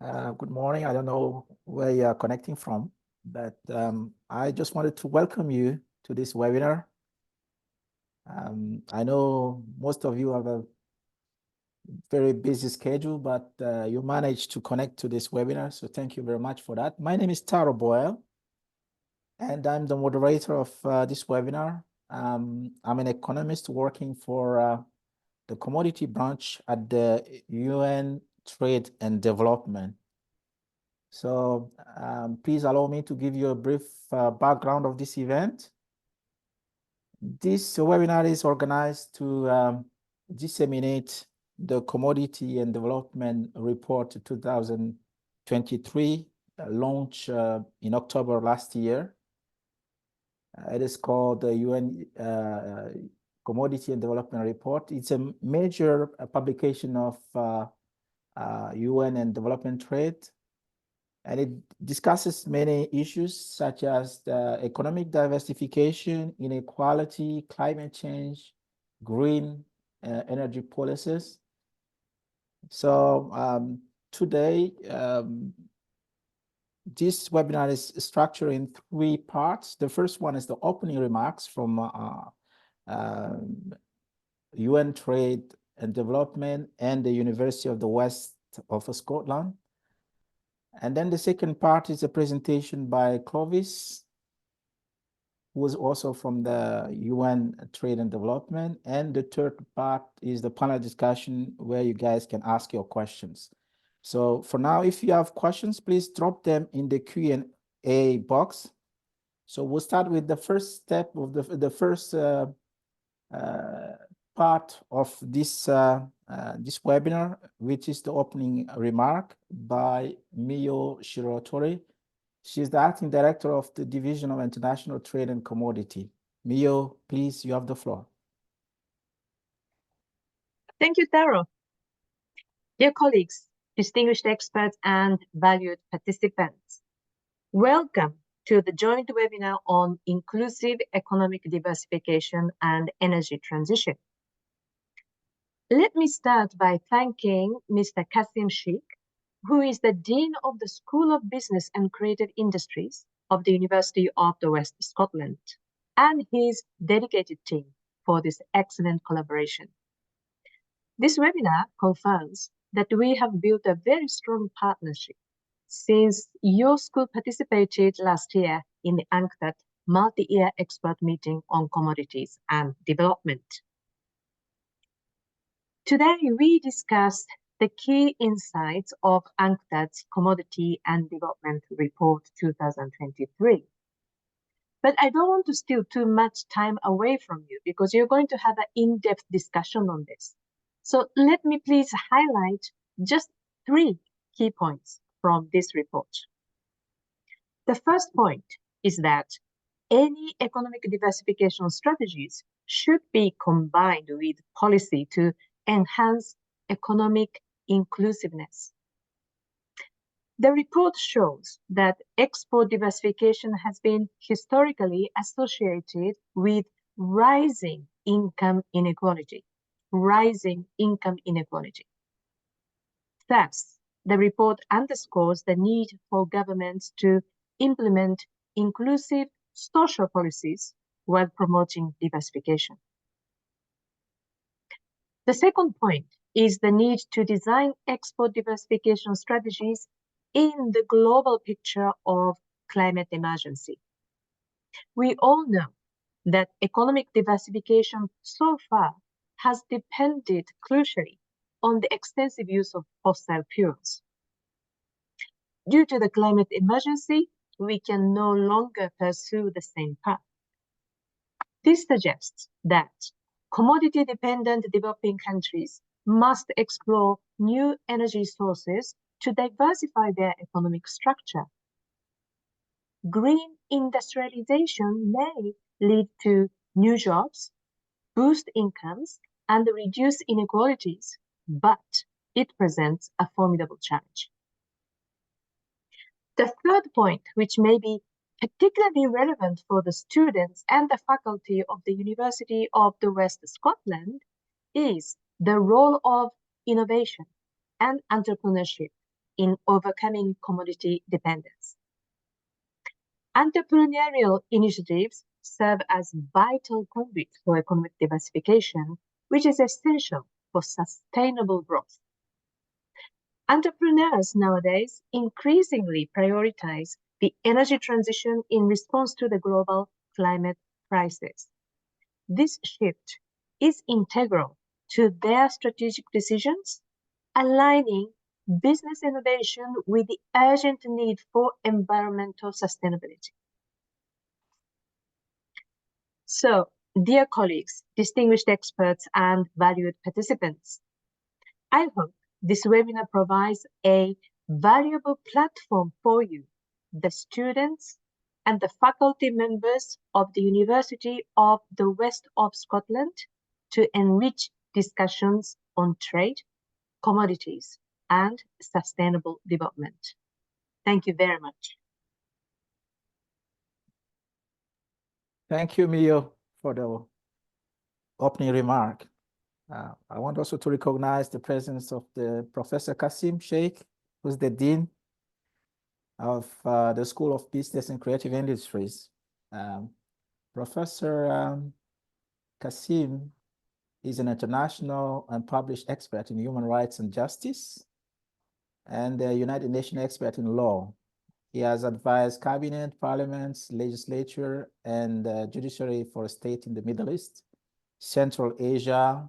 Good morning. I don't know where you are connecting from, but I just wanted to welcome you to this webinar. I know most of you have a very busy schedule, but you managed to connect to this webinar, so thank you very much for that. My name is Taro Boyle, and I'm the moderator of this webinar. I'm an economist working for the commodity branch at the UN Trade and Development. So please allow me to give you a brief background of this event. This webinar is organized to disseminate the Commodity and Development Report 2023, launched in October last year. It is called the UN Commodity and Development Report. It's a major publication of UN and development trade. And it discusses many issues such as the economic diversification, inequality, climate change, green energy policies. So today, this webinar is structured in 3 parts. The first one is the opening remarks from UN Trade and Development and the University of the West of Scotland. And then the second part is a presentation by Clovis, who is also from the UN Trade and Development. And the third part is the panel discussion where you guys can ask your questions. So for now, if you have questions, please drop them in the Q&A box. So we'll start with the first step of the first part of this webinar, which is the opening remark by Miyo Shirotori. She's the acting director of the Division of International Trade and Commodity. Miyo, please, you have the floor. Thank you, Taro. Dear colleagues, distinguished experts, and valued participants, welcome to the joint webinar on inclusive economic diversification and energy transition. Let me start by thanking Mr. Kasim Sheikh, who is the Dean of the School of Business and Creative Industries of the University of the West Scotland, and his dedicated team for this excellent collaboration. This webinar confirms that we have built a very strong partnership since your school participated last year in the UNCTAD multi-year expert meeting on commodities and development. Today, we discussed the key insights of UNCTAD's Commodity and Development Report 2023. But I don't want to steal too much time away from you because you're going to have an in-depth discussion on this. So let me please highlight just 3 key points from this report. The first point is that any economic diversification strategies should be combined with policy to enhance economic inclusiveness. The report shows that export diversification has been historically associated with rising income inequality. Thus, the report underscores the need for governments to implement inclusive social policies while promoting diversification. The second point is the need to design export diversification strategies in the global picture of climate emergency. We all know that economic diversification so far has depended crucially on the extensive use of fossil fuels. Due to the climate emergency, we can no longer pursue the same path. This suggests that commodity-dependent developing countries must explore new energy sources to diversify their economic structure. Green industrialization may lead to new jobs, boost incomes, and reduce inequalities, but it presents a formidable challenge. The third point, which may be particularly relevant for the students and the faculty of the University of the West Scotland, is the role of innovation and entrepreneurship in overcoming commodity dependence. Entrepreneurial initiatives serve as vital conduits for economic diversification, which is essential for sustainable growth. Entrepreneurs nowadays increasingly prioritize the energy transition in response to the global climate crisis. This shift is integral to their strategic decisions, aligning business innovation with the urgent need for environmental sustainability. So, dear colleagues, distinguished experts, and valued participants, I hope this webinar provides a valuable platform for you, the students and the faculty members of the University of the West of Scotland, to enrich discussions on trade, commodities, and sustainable development. Thank you very much. Thank you, Mio, for the opening remark. I want also to recognize the presence of the Professor Kasim Sheikh, who's the Dean of the School of Business and Creative Industries. Professor Kasim is an international and published expert in human rights and justice, and a United Nations expert in law. He has advised cabinet, parliaments, legislature, and judiciary for a state in the Middle East, Central Asia,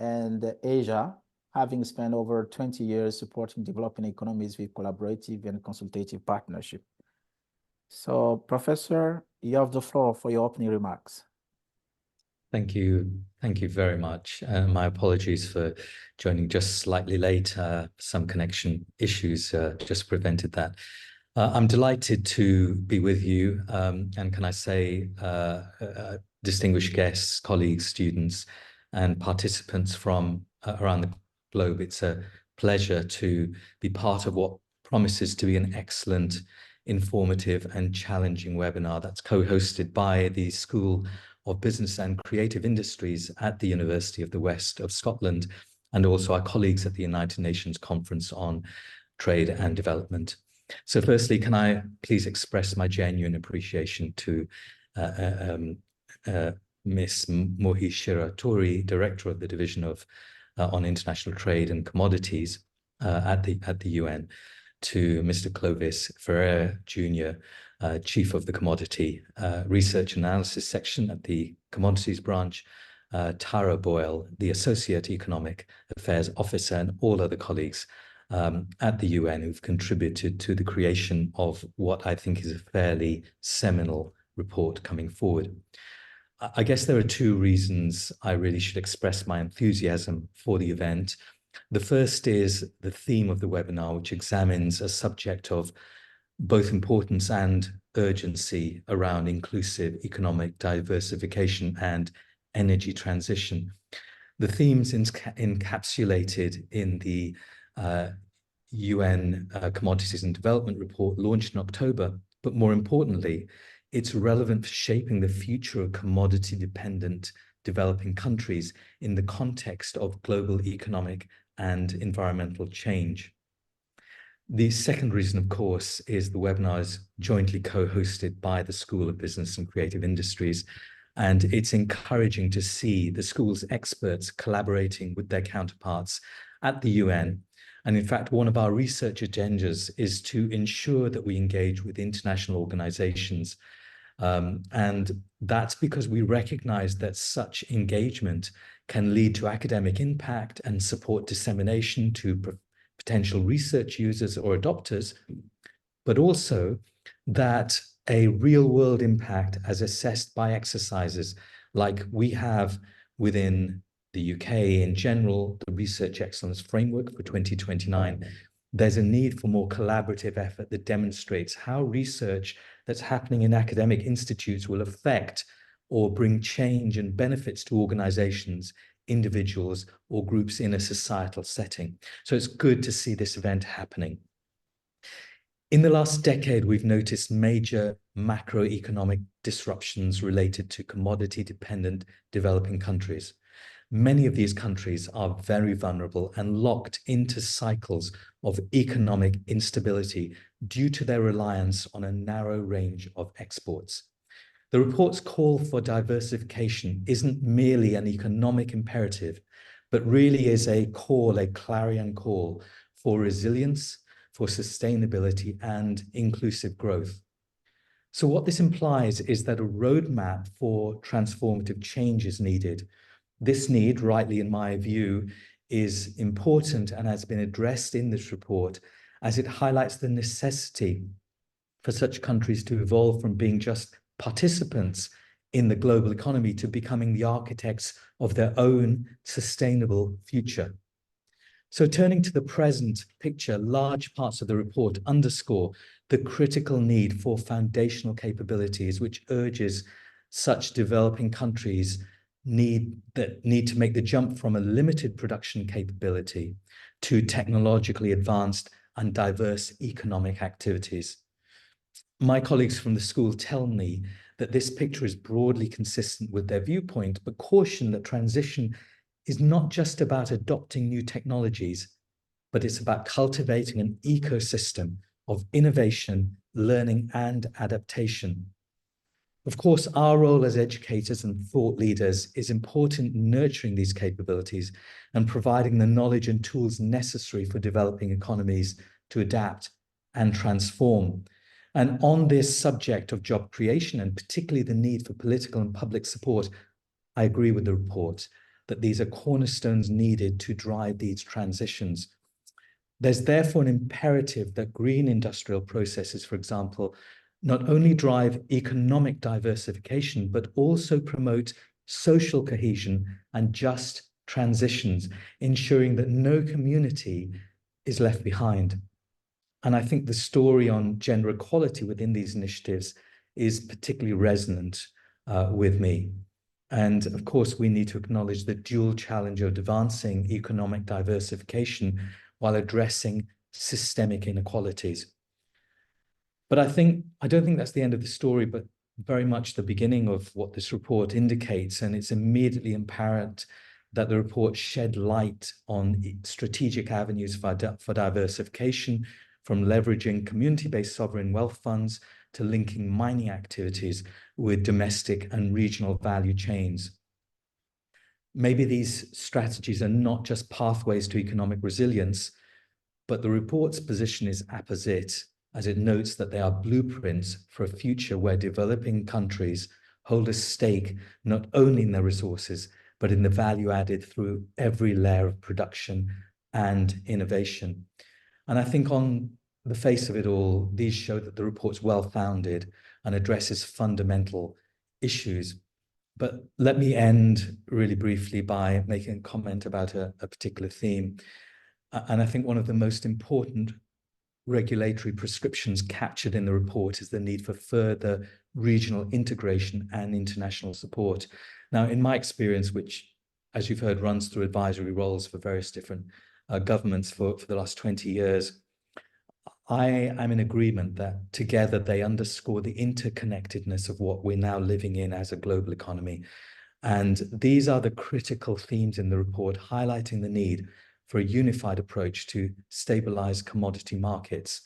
and Asia, having spent over 20 years supporting developing economies with collaborative and consultative partnership. So, Professor, you have the floor for your opening remarks. Thank you. Thank you very much. My apologies for joining just slightly late. Some connection issues just prevented that. I'm delighted to be with you. And can I say, distinguished guests, colleagues, students, and participants from around the globe, it's a pleasure to be part of what promises to be an excellent, informative, and challenging webinar that's co-hosted by the School of Business and Creative Industries at the University of the West of Scotland, and also our colleagues at the United Nations Conference on Trade and Development. So firstly, can I please express my genuine appreciation to Ms. Mohishira Tori, Director of the Division of on International Trade and Commodities at the UN, to Mr. Clovis Ferrer Jr., Chief of the Commodity Research and Analysis Section at the Commodities Branch, Tara Boyle, the Associate Economic Affairs Officer, and all other colleagues at the UN who've contributed to the creation of what I think is a fairly seminal report coming forward. I guess there are two reasons I really should express my enthusiasm for the event. The first is the theme of the webinar, which examines a subject of both importance and urgency around inclusive economic diversification and energy transition. The themes encapsulated in the UN Commodities and Development report launched in October, but more importantly, it's relevant for shaping the future of commodity-dependent developing countries in the context of global economic and environmental change. The second reason, of course, is the webinar is jointly co-hosted by the School of Business and Creative Industries, and it's encouraging to see the school's experts collaborating with their counterparts at the UN. And in fact, one of our research agendas is to ensure that we engage with international organizations. And that's because we recognize that such engagement can lead to academic impact and support dissemination to potential research users or adopters, but also that a real-world impact as assessed by exercises like we have within the UK in general, the Research Excellence Framework for 2029, there's a need for more collaborative effort that demonstrates how research that's happening in academic institutes will affect or bring change and benefits to organizations, individuals, or groups in a societal setting. So it's good to see this event happening. In the last decade, we've noticed major macroeconomic disruptions related to commodity-dependent developing countries. many of these countries are very vulnerable and locked into cycles of economic instability due to their reliance on a narrow range of exports. The report's call for diversification isn't merely an economic imperative, but really is a call, a clarion call for resilience, for sustainability and inclusive growth. So what this implies is that a roadmap for transformative change is needed. This need, rightly in my view, is important and has been addressed in this report as it highlights the necessity for such countries to evolve from being just participants in the global economy to becoming the architects of their own sustainable future. So turning to the present picture, large parts of the report underscore the critical need for foundational capabilities, which urges such developing countries need to make the jump from a limited production capability to technologically advanced and diverse economic activities. My colleagues from the school tell me that this picture is broadly consistent with their viewpoint, but caution that transition is not just about adopting new technologies, but it's about cultivating an ecosystem of innovation, learning, and adaptation. Of course, our role as educators and thought leaders is important in nurturing these capabilities and providing the knowledge and tools necessary for developing economies to adapt and transform. And on this subject of job creation, and particularly the need for political and public support, I agree with the report that these are cornerstones needed to drive these transitions. There's therefore an imperative that green industrial processes, for example, not only drive economic diversification, but also promote social cohesion and just transitions, ensuring that no community is left behind. And I think the story on gender equality within these initiatives is particularly resonant with me. And of course, we need to acknowledge the dual challenge of advancing economic diversification while addressing systemic inequalities. But I don't think that's the end of the story, but very much the beginning of what this report indicates. And it's immediately apparent that the report shed light on strategic avenues for diversification, from leveraging community-based sovereign wealth funds to linking mining activities with domestic and regional value chains. Maybe these strategies are not just pathways to economic resilience, but the report's position is apposite, as it notes that they are blueprints for a future where developing countries hold a stake not only in their resources, but in the value added through every layer of production and innovation. And I think on the face of it all, these show that the report's well-founded and addresses fundamental issues. But let me end really briefly by making a comment about a particular theme. And I think one of the most important regulatory prescriptions captured in the report is the need for further regional integration and international support. Now, in my experience, which, as you've heard, runs through advisory roles for various different governments for the last 20 years, I am in agreement that together they underscore the interconnectedness of what we're now living in as a global economy. And these are the critical themes in the report, highlighting the need for a unified approach to stabilize commodity markets.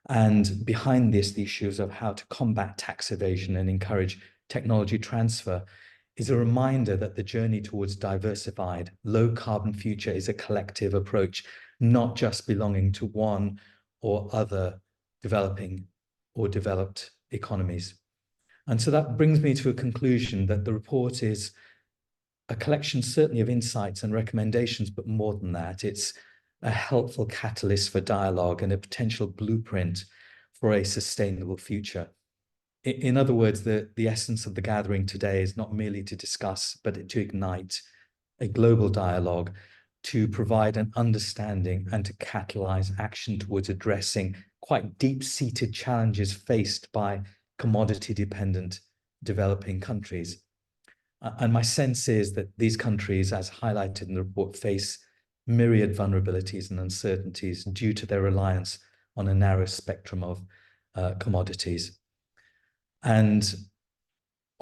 And behind this, the issues of how to combat tax evasion and encourage technology transfer is a reminder that the journey towards diversified, low carbon future is a collective approach, not just belonging to one or other developing or developed economies. And so that brings me to a conclusion that the report is a collection certainly of insights and recommendations, but more than that, it's a helpful catalyst for dialogue and a potential blueprint for a sustainable future. In other words, the essence of the gathering today is not merely to discuss, but to ignite a global dialogue, to provide an understanding and to catalyze action towards addressing quite deep-seated challenges faced by commodity-dependent developing countries. And my sense is that these countries, as highlighted in the report, face myriad vulnerabilities and uncertainties due to their reliance on a narrow spectrum of commodities. And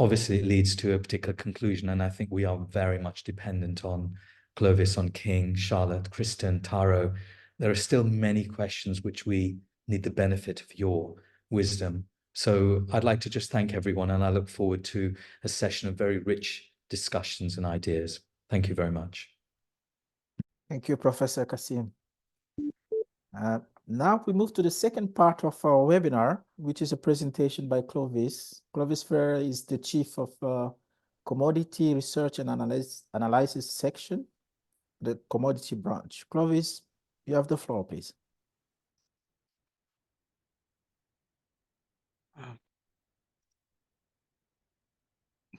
obviously it leads to a particular conclusion, and I think we are very much dependent on Clovis, on King, Charlotte, Kristen, Taro. There are still many questions which we need the benefit of your wisdom. So I'd like to just thank everyone, and I look forward to a session of very rich discussions and ideas. Thank you very much. Thank you, Professor Kassim. Now we move to the second part of our webinar, which is a presentation by Clovis. Clovis Ferrer is the Chief of Commodity Research and Analysis Section, the Commodity Branch. Clovis, you have the floor, please.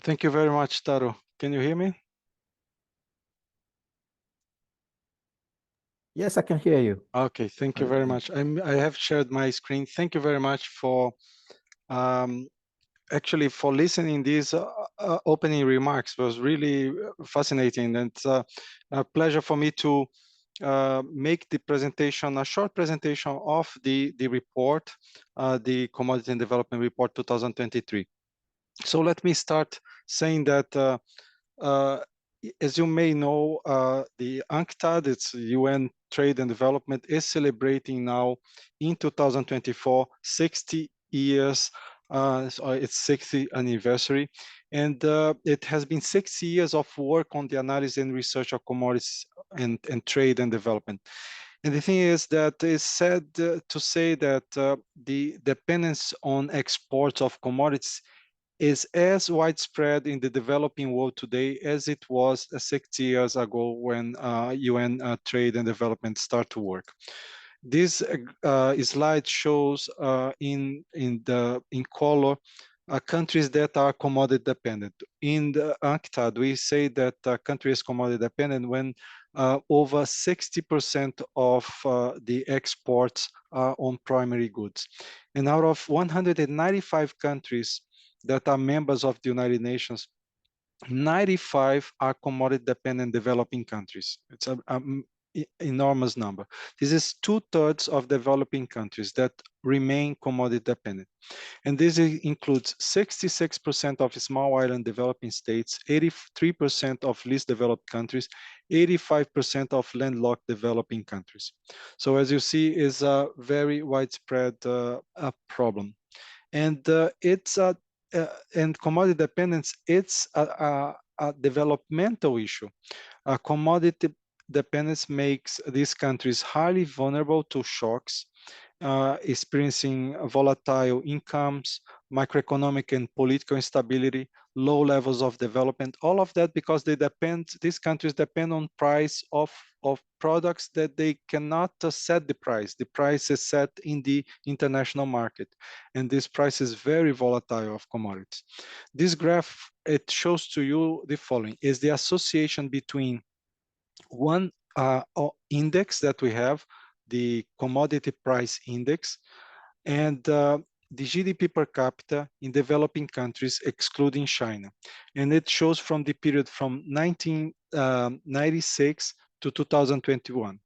Thank you very much, Taro. Can you hear me? Yes, I can hear you. Okay, thank you very much. I have shared my screen. Thank you very much for actually for listening. These opening remarks was really fascinating, and it's a pleasure for me to make the presentation, a short presentation of the report, the Commodity and Development Report 2023. So let me start saying that as you may know, the UNCTAD, it's UN Trade and Development, is celebrating now in 2024 60 years, so its 60th anniversary. And it has been 60 years of work on the analysis and research of commodities and trade and development. And the thing is that it's sad to say that the dependence on exports of commodities is as widespread in the developing world today as it was 60 years ago when UN Trade and Development started to work. This slide shows in color countries that are commodity dependent. In the UNCTAD, we say that a country is commodity dependent when over 60% of the exports are on primary goods. And out of 195 countries that are members of the United Nations, 95 are commodity dependent developing countries. It's an enormous number. This is 2/3 of developing countries that remain commodity dependent. And this includes 66% of small island developing states, 83% of least developed countries, 85% of landlocked developing countries. So as you see, is a very widespread problem. And it's a and commodity dependence, it's a developmental issue. Commodity dependence makes these countries highly vulnerable to shocks, experiencing volatile incomes, macroeconomic and political instability, low levels of development, all of that because these countries depend on price of products that they cannot set the price. The price is set in the international market, and this price is very volatile of commodities. This graph, it shows to you the following, is the association between one index that we have, the commodity price index, and the GDP per capita in developing countries, excluding China. And it shows from the period from 1996 to 2021.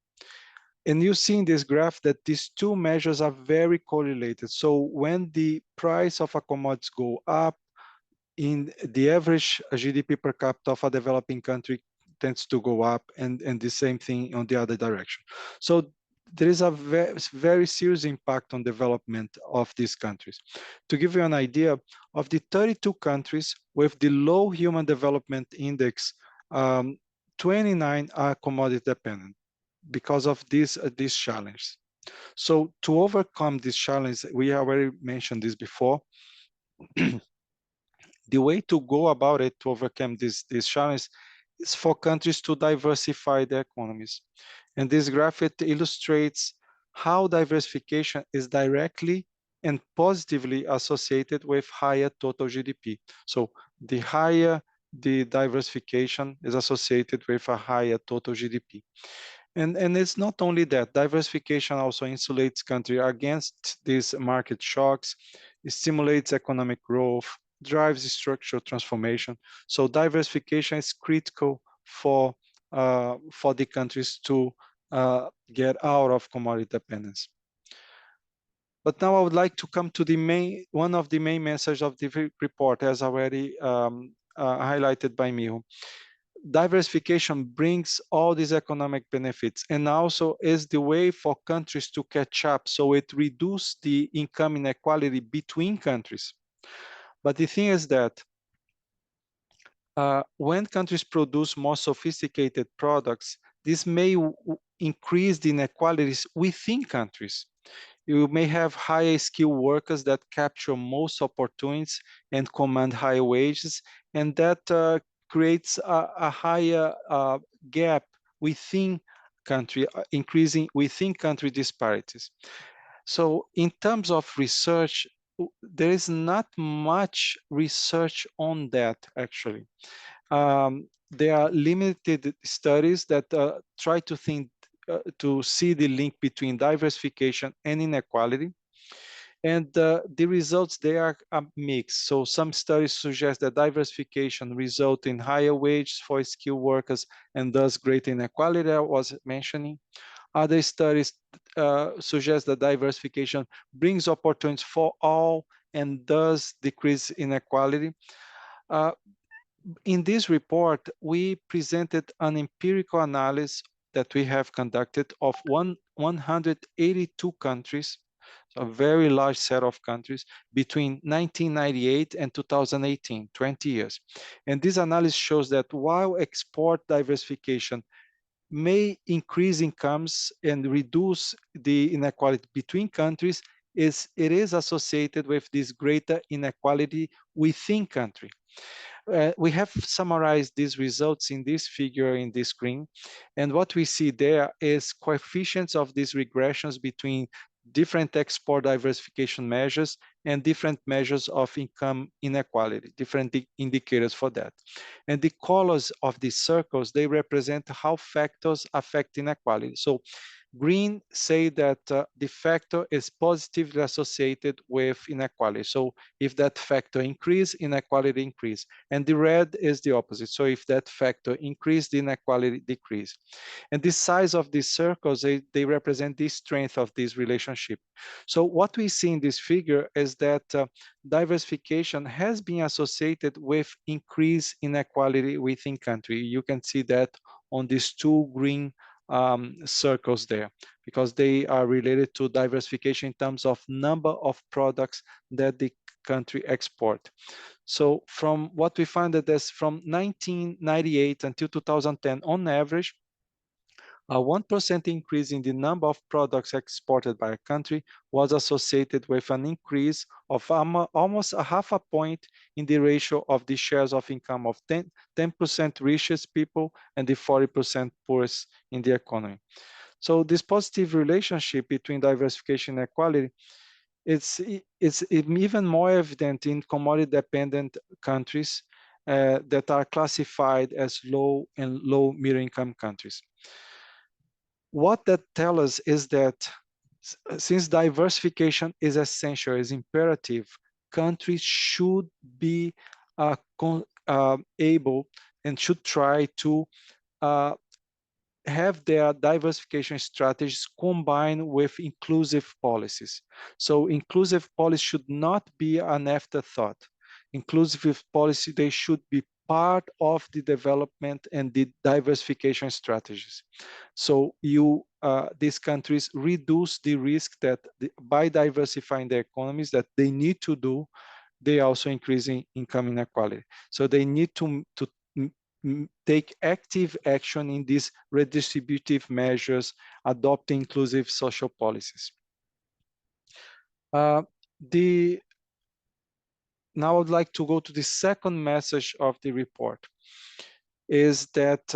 And you see in this graph that these two measures are very correlated. So when the price of a commodity go up, in the average GDP per capita of a developing country tends to go up, and the same thing on the other direction. So there is a very serious impact on development of these countries. To give you an idea, of the 32 countries with the low human development index, 29 are commodity dependent because of this challenge. So to overcome this challenge, we already mentioned this before, the way to go about it to overcome this challenge is for countries to diversify their economies. And this graph, it illustrates how diversification is directly and positively associated with higher total GDP. So the higher the diversification is associated with a higher total GDP. And it's not only that, diversification also insulates country against these market shocks, it stimulates economic growth, drives structural transformation. So diversification is critical for the countries to get out of commodity dependence. But now I would like to come to the one of the main messages of the report, as already highlighted by Miho. Diversification brings all these economic benefits and also is the way for countries to catch up. So it reduces the income inequality between countries. But the thing is that when countries produce more sophisticated products, this may increase the inequalities within countries. You may have higher skilled workers that capture most opportunities and command higher wages, and that creates a higher gap within country, increasing within country disparities. So in terms of research, there is not much research on that actually. There are limited studies that try to to see the link between diversification and inequality. And the results there are mixed. So some studies suggest that diversification results in higher wages for skilled workers and thus greater inequality, I was mentioning. Other studies suggest that diversification brings opportunities for all and thus decrease inequality. In this report, we presented an empirical analysis that we have conducted of 182 countries, a very large set of countries, between 1998 and 2018, 20 years. And this analysis shows that while export diversification may increase incomes and reduce the inequality between countries, it is associated with this greater inequality within country. We have summarized these results in this figure in this screen. And what we see there is coefficients of these regressions between different export diversification measures and different measures of income inequality, different indicators for that. And the colors of these circles, they represent how factors affect inequality. So green say that the factor is positively associated with inequality. So if that factor increase, inequality increase. And the red is the opposite. So if that factor increase, the inequality decrease. And the size of these circles, they represent the strength of this relationship. So what we see in this figure is that diversification has been associated with increased inequality within country. You can see that on these two green circles there, because they are related to diversification in terms of number of products that the country export. So from what we find that there's from 1998 until 2010, on average, a 1% increase in the number of products exported by a country was associated with an increase of almost a half a point in the ratio of the shares of income of 10% richest people and the 40% poorest in the economy. So this positive relationship between diversification and equality, it's even more evident in commodity-dependent countries that are classified as low and low middle income countries. What that tells us is that since diversification is essential, is imperative, countries should be able and should try to have their diversification strategies combined with inclusive policies. So inclusive policy should not be an afterthought. Inclusive policy, they should be part of the development and the diversification strategies. So these countries reduce the risk that by diversifying their economies that they need to do, they also increasing income inequality. So they need to take active action in these redistributive measures, adopting inclusive social policies. Now I would like to go to the second message of the report, is that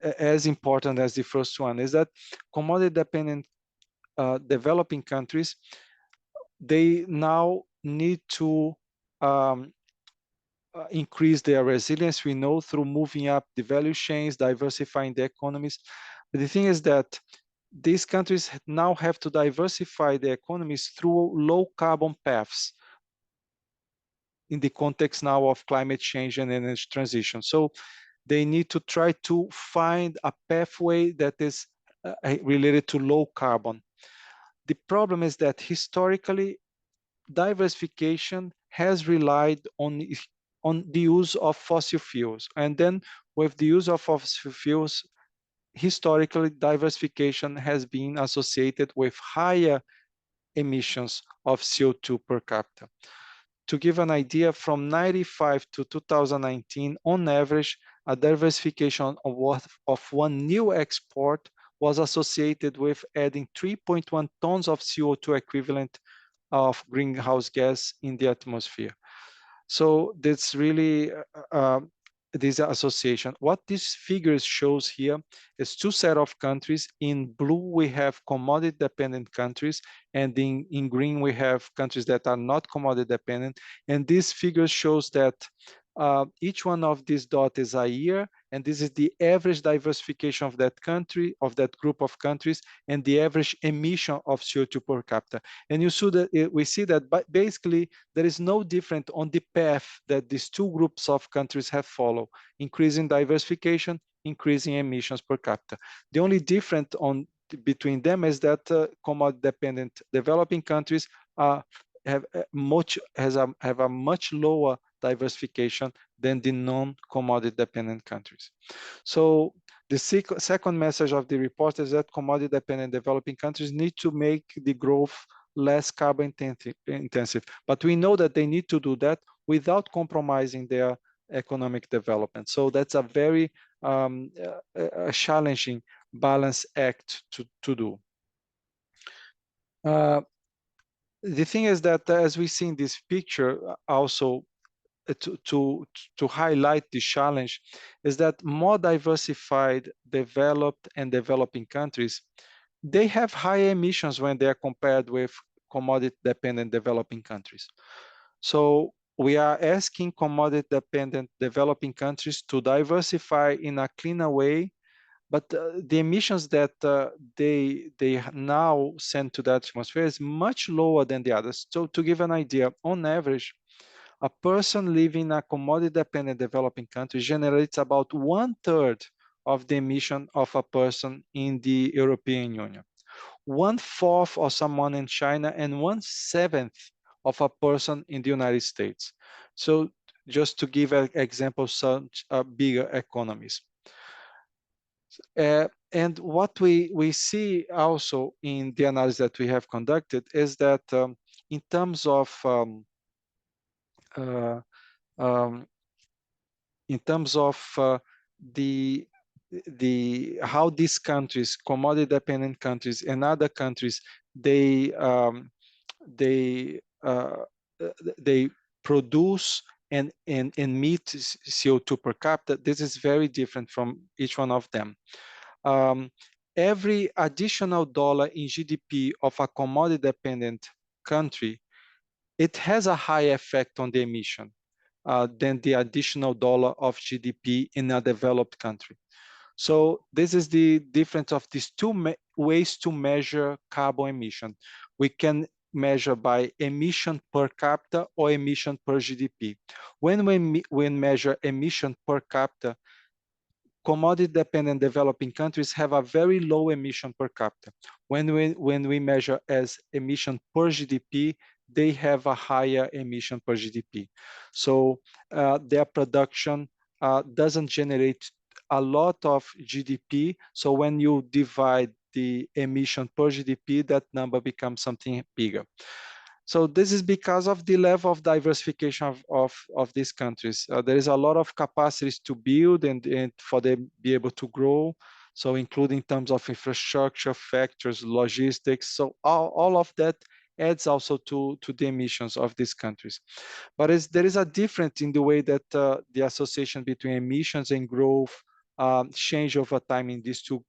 as important as the first one, is that commodity-dependent developing countries, they now need to increase their resilience, we know, through moving up the value chains, diversifying the economies. But the thing is that these countries now have to diversify their economies through low carbon paths in the context now of climate change and energy transition. So they need to try to find a pathway that is related to low carbon. The problem is that historically, diversification has relied on the use of fossil fuels. And then with the use of fossil fuels, historically, diversification has been associated with higher emissions of CO2 per capita. To give an idea, from 95 to 2019, on average, a diversification of one new export was associated with adding 3.1 tons of CO2 equivalent of greenhouse gas in the atmosphere. So that's really this association. What this figures shows here is two set of countries. In blue, we have commodity dependent countries, and in green, we have countries that are not commodity dependent. And this figure shows that each one of these dots is a year, and this is the average diversification of that country, of that group of countries, and the average emission of CO2 per capita. And you see that we see that basically there is no difference on the path that these two groups of countries have followed: increasing diversification, increasing emissions per capita. The only difference between them is that commodity-dependent developing countries have a much lower diversification than the non-commodity dependent countries. So the second message of the report is that commodity dependent developing countries need to make the growth less carbon intensive. But we know that they need to do that without compromising their economic development. So that's a very a challenging balance act to do. The thing is that, as we see in this picture, also to highlight the challenge, is that more diversified developed and developing countries, they have higher emissions when they are compared with commodity dependent developing countries. So we are asking commodity dependent developing countries to diversify in a cleaner way, but the emissions that they now send to the atmosphere is much lower than the others. So to give an idea, on average, a person living in a commodity-dependent developing country generates about 1/3 of the emission of a person in the European Union, 1/4 of someone in China, and 1/7 of a person in the United States. So just to give an example of such bigger economies. And what we see also in the analysis that we have conducted is that in terms of how these countries, commodity dependent countries and other countries, they produce and emit CO2 per capita, this is very different from each one of them. Every additional dollar in GDP of a commodity dependent country, it has a high effect on the emission than the additional dollar of GDP in a developed country. So this is the difference of these two ways to measure carbon emission. We can measure by emission per capita or emission per GDP. When we measure emission per capita, commodity-dependent developing countries have a very low emission per capita. When we measure as emission per GDP, they have a higher emission per GDP. So their production doesn't generate a lot of GDP. So when you divide the emission per GDP, that number becomes something bigger. So this is because of the level of diversification of these countries. There is a lot of capacities to build and for them be able to grow. So including in terms of infrastructure, factors, logistics. So all of that adds also to the emissions of these countries. But there is a difference in the way that the association between emissions and growth change over time in these two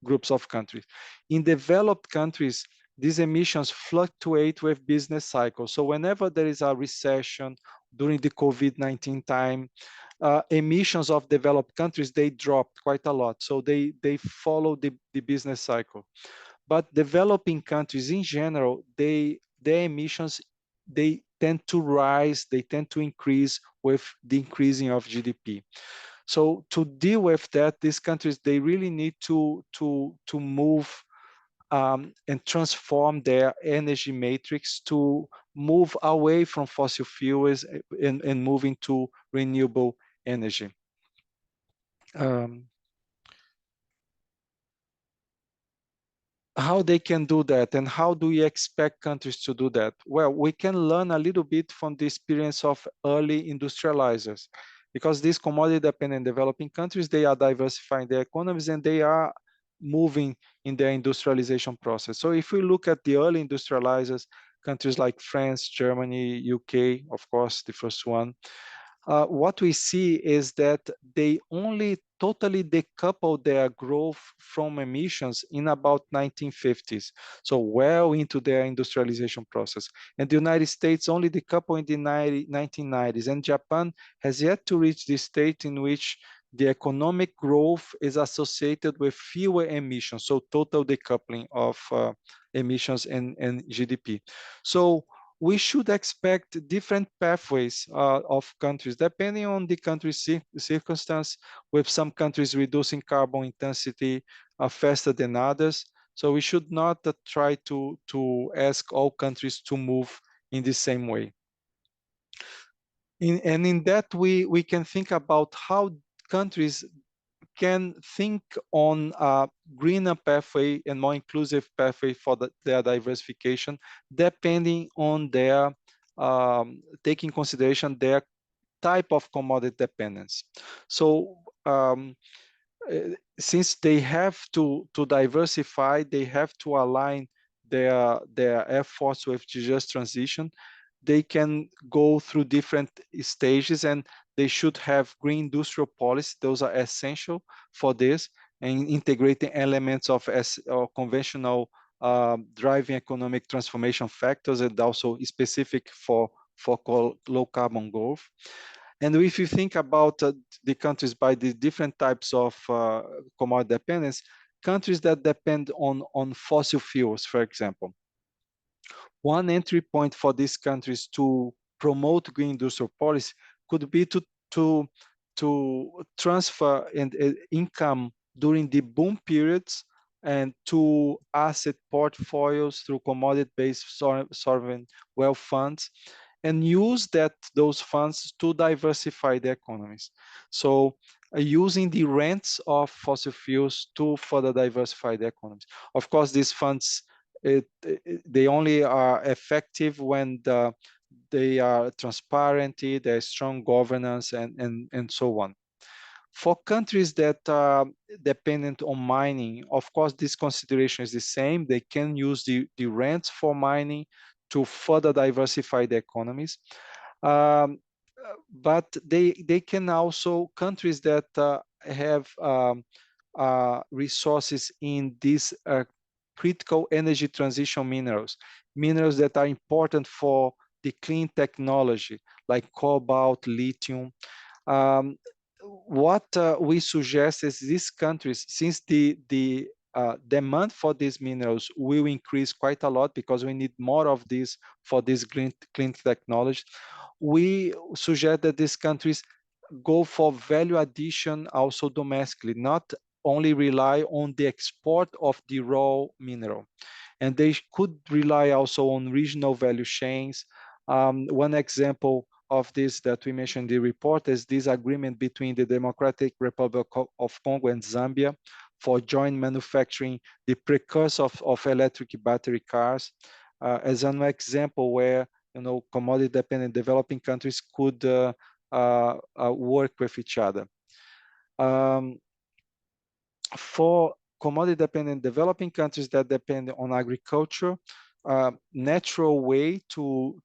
groups of countries. In developed countries, these emissions fluctuate with business cycles. So whenever there is a recession during the COVID-19 time, emissions of developed countries, they dropped quite a lot. So they follow the business cycle. But developing countries in general, their emissions, they tend to rise, they tend to increase with the increasing of GDP. So to deal with that, these countries, they really need to move and transform their energy matrix to move away from fossil fuels and move into renewable energy. How they can do that, and how do we expect countries to do that? Well, we can learn a little bit from the experience of early industrializers, because these commodity-dependent developing countries, they are diversifying their economies and they are moving in their industrialization process. So if we look at the early industrializers, countries like France, Germany, UK, of course, the first one, what we see is that they only totally decoupled their growth from emissions in about 1950s, so well into their industrialization process. And the United States only decoupled in the 1990s, and Japan has yet to reach the state in which the economic growth is associated with fewer emissions, so total decoupling of emissions and GDP. So we should expect different pathways of countries, depending on the country's circumstance, with some countries reducing carbon intensity faster than others. So we should not try to ask all countries to move in the same way. And in that, we can think about how countries can think on a greener pathway and more inclusive pathway for their diversification, depending on their taking consideration their type of commodity dependence. So since they have to diversify, they have to align their efforts with the just transition. They can go through different stages, and they should have green industrial policy. Those are essential for this, and integrating elements of conventional driving economic transformation factors, and also specific for low carbon growth. And if you think about the countries by the different types of commodity dependence, countries that depend on fossil fuels, for example, one entry point for these countries to promote green industrial policy could be to transfer income during the boom periods and to asset portfolios through commodity-based sovereign wealth funds, and use those funds to diversify the economies. So using the rents of fossil fuels to further diversify the economies. Of course, these funds, they only are effective when they are transparent, there's strong governance, and so on. For countries that are dependent on mining, of course, this consideration is the same. They can use the rents for mining to further diversify the economies. But they can also, countries that have resources in these critical energy transition minerals that are important for the clean technology, like cobalt, lithium. What we suggest is these countries, since the demand for these minerals will increase quite a lot because we need more of this for this clean technology, we suggest that these countries go for value addition also domestically, not only rely on the export of the raw mineral. And they could rely also on regional value chains. One example of this that we mentioned in the report is this agreement between the Democratic Republic of Congo and Zambia for joint manufacturing the precursor of electric battery cars, as an example where commodity-dependent developing countries could work with each other. For commodity-dependent developing countries that depend on agriculture, natural way to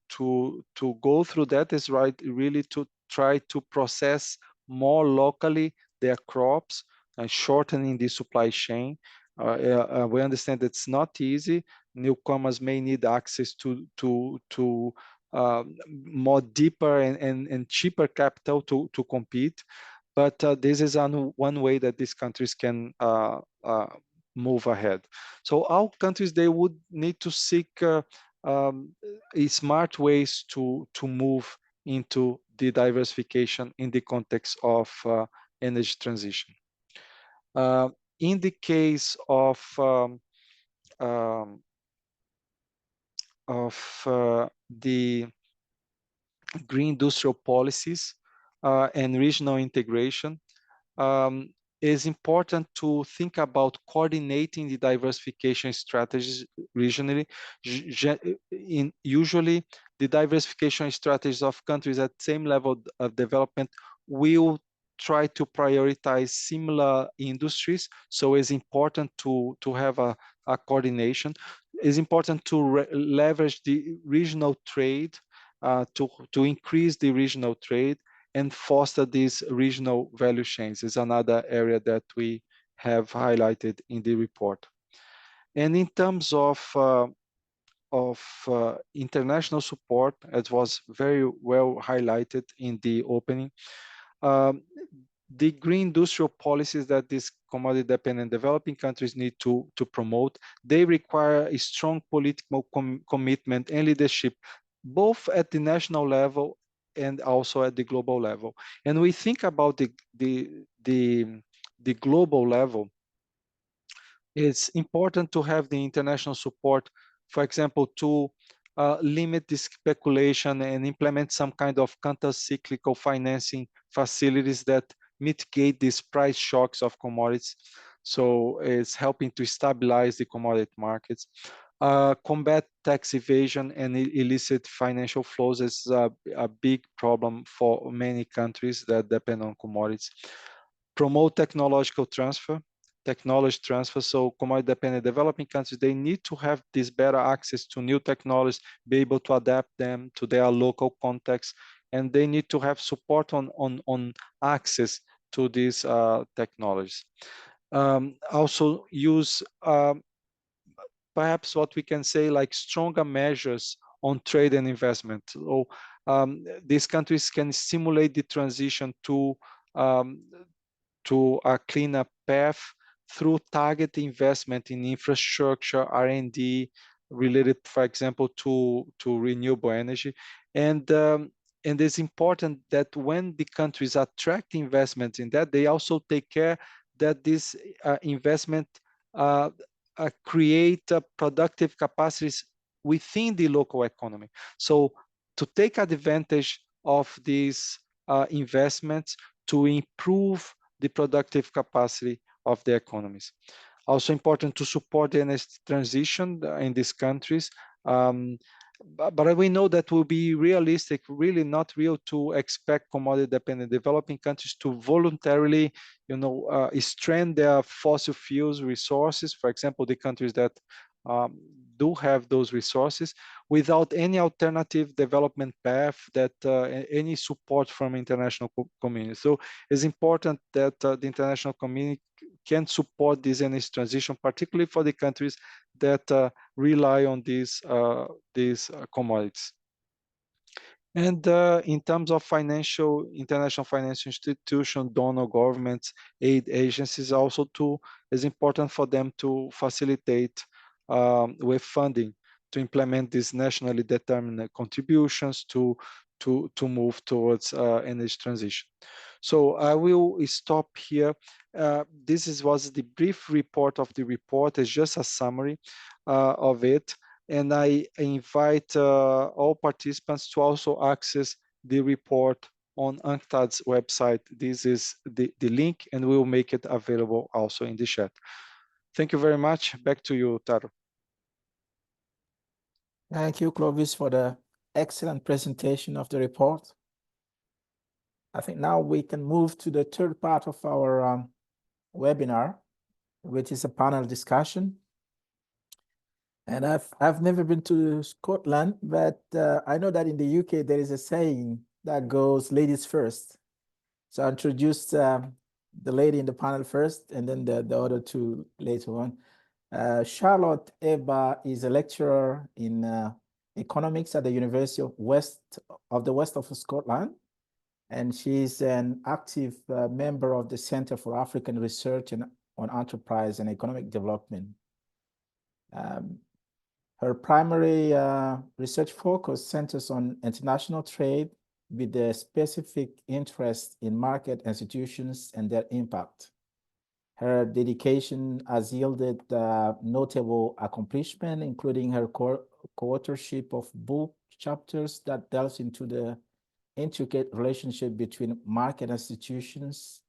go through that is really to try to process more locally their crops and shortening the supply chain. We understand it's not easy. Newcomers may need access to more deeper and cheaper capital to compete. But this is one way that these countries can move ahead. So all countries, they would need to seek smart ways to move into the diversification in the context of energy transition. In the case of the green industrial policies and regional integration, it's important to think about coordinating the diversification strategies regionally. Usually, the diversification strategies of countries at same level of development will try to prioritize similar industries. So it's important to have a coordination. It's important to leverage the regional trade to increase the regional trade and foster these regional value chains is another area that we have highlighted in the report. And in terms of international support, as was very well highlighted in the opening, the green industrial policies that these commodity-dependent developing countries need to promote, they require a strong political commitment and leadership, both at the national level and also at the global level. And we think about the global level, it's important to have the international support, for example, to limit the speculation and implement some kind of counter-cyclical financing facilities that mitigate these price shocks of commodities. So it's helping to stabilize the commodity markets. Combat tax evasion and illicit financial flows is a big problem for many countries that depend on commodities. Promote technology transfer. So commodity-dependent developing countries, they need to have this better access to new technologies, be able to adapt them to their local context, and they need to have support on access to these technologies. Also use perhaps what we can say like stronger measures on trade and investment. So these countries can stimulate the transition to a cleaner path through target investment in infrastructure, R&D, related, for example, to renewable energy. And it's important that when the countries attract investments in that, they also take care that this investment create productive capacities within the local economy. So to take advantage of these investments to improve the productive capacity of the economies. Also important to support the energy transition in these countries. But we know that will be realistic, really not real to expect commodity-dependent developing countries to voluntarily, strand their fossil fuels resources. For example, the countries that do have those resources without any alternative development path, that any support from international community. So it's important that the international community can support this energy transition, particularly for the countries that rely on these commodities. And in terms of international financial institutions, donor governments, aid agencies, also it's important for them to facilitate with funding to implement these nationally determined contributions to move towards energy transition. So I will stop here. This was the brief report of the report. It's just a summary of it. And I invite all participants to also access the report on UNCTAD's website. This is the link, and we will make it available also in the chat. Thank you very much. Back to you, Taro. Thank you, Clovis, for the excellent presentation of the report. I think now we can move to the third part of our webinar, which is a panel discussion. And I've never been to Scotland, but I know that in the UK there is a saying that goes ladies first. So I'll introduce the lady in the panel first, and then the other two later on. Charlotte Eba is a lecturer in economics at the University of the West of Scotland, and she's an active member of the Center for African Research on Enterprise and Economic Development. Her primary research focus centers on international trade with a specific interest in market institutions and their impact. Her dedication has yielded notable accomplishment, including her co-authorship of book chapters that delves into the intricate relationship between market institutions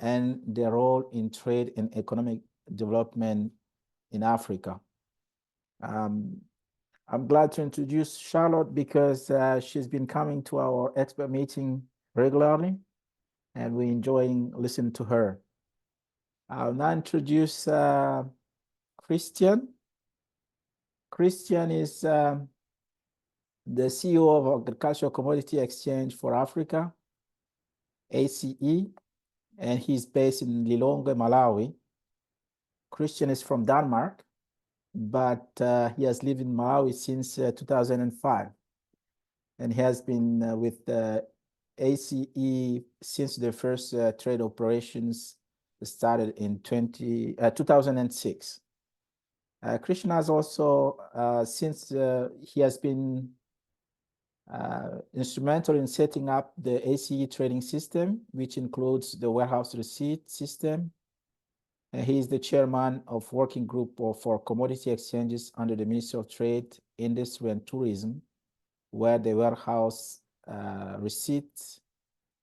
and their role in trade and economic development in Africa. I'm glad to introduce Charlotte because she's been coming to our expert meeting regularly, and we're enjoying listening to her. I'll now introduce Christian. Christian is the CEO of Agricultural Commodity Exchange for Africa, ACE, and he's based in Lilongwe, Malawi. Christian is from Denmark, but he has lived in Malawi since 2005. And he has been with ACE since the first trade operations started in 2006. Christian has also, since he has been instrumental in setting up the ACE trading system, which includes the warehouse receipt system. And he is the chairman of working group for commodity exchanges under the Ministry of Trade, Industry and Tourism, where the warehouse receipt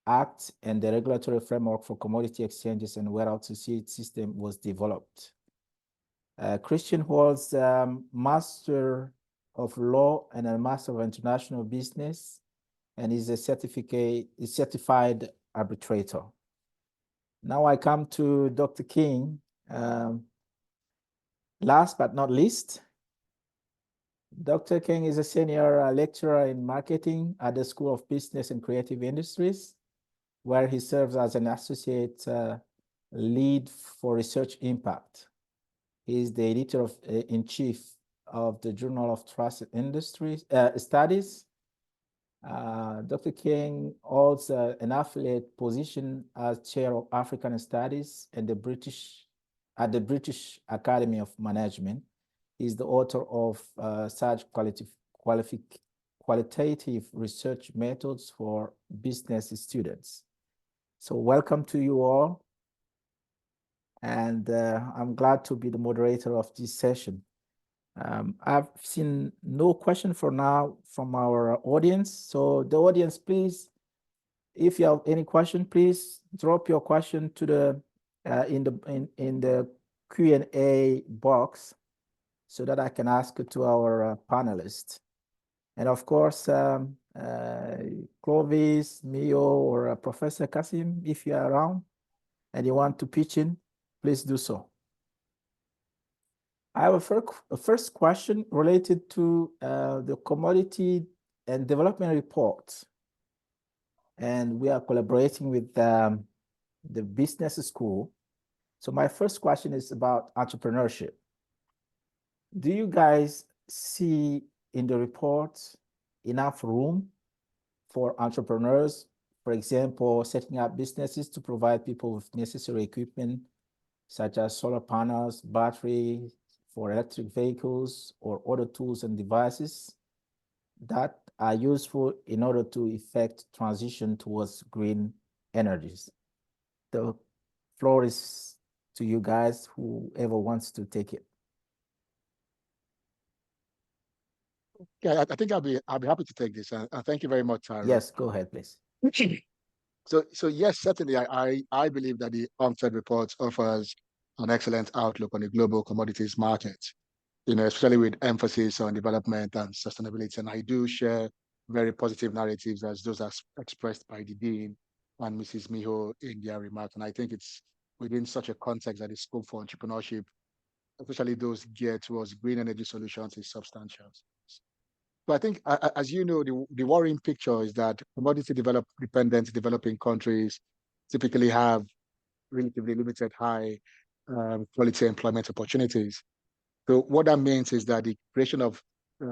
act and the regulatory framework for commodity exchanges and warehouse receipt system was developed. Christian holds Master of Law and a Master of International Business, and is a certified arbitrator. Now I come to Dr. King. Last but not least, Dr. King is a senior lecturer in marketing at the School of Business and Creative Industries, where he serves as an associate lead for research impact. He is the editor-in-chief of the Journal of Trusted Industries Studies. Dr. King holds an affiliate position as chair of African Studies at the British Academy of Management. He's the author of such qualitative research methods for business students. So welcome to you all. And I'm glad to be the moderator of this session. I've seen no question for now from our audience. So the audience, please, if you have any question, please drop your question to the in the Q&A box so that I can ask it to our panelists. And of course, Clovis, Mio, or Professor Kasim, if you are around and you want to pitch in, please do so. I have a first question related to the Commodity and Development Report. And we are collaborating with the business school. So my first question is about entrepreneurship. Do you guys see in the report enough room for entrepreneurs, for example, setting up businesses to provide people with necessary equipment, such as solar panels, battery for electric vehicles, or other tools and devices that are useful in order to effect transition towards green energies? The floor is to you guys, whoever wants to take it. Yeah, I think I'll be happy to take this. Thank you very much, Tyrone. Yes, go ahead, please. So yes, certainly, I believe that the UNCTAD report offers an excellent outlook on the global commodities market, especially with emphasis on development and sustainability. And I do share very positive narratives as those are expressed by the Dean and Mrs. Miho in their remarks. And I think it's within such a context that the scope for entrepreneurship, especially those geared towards green energy solutions, is substantial. But I think, as you know, the worrying picture is that commodity-dependent developing countries typically have relatively limited high quality employment opportunities. So what that means is that the creation of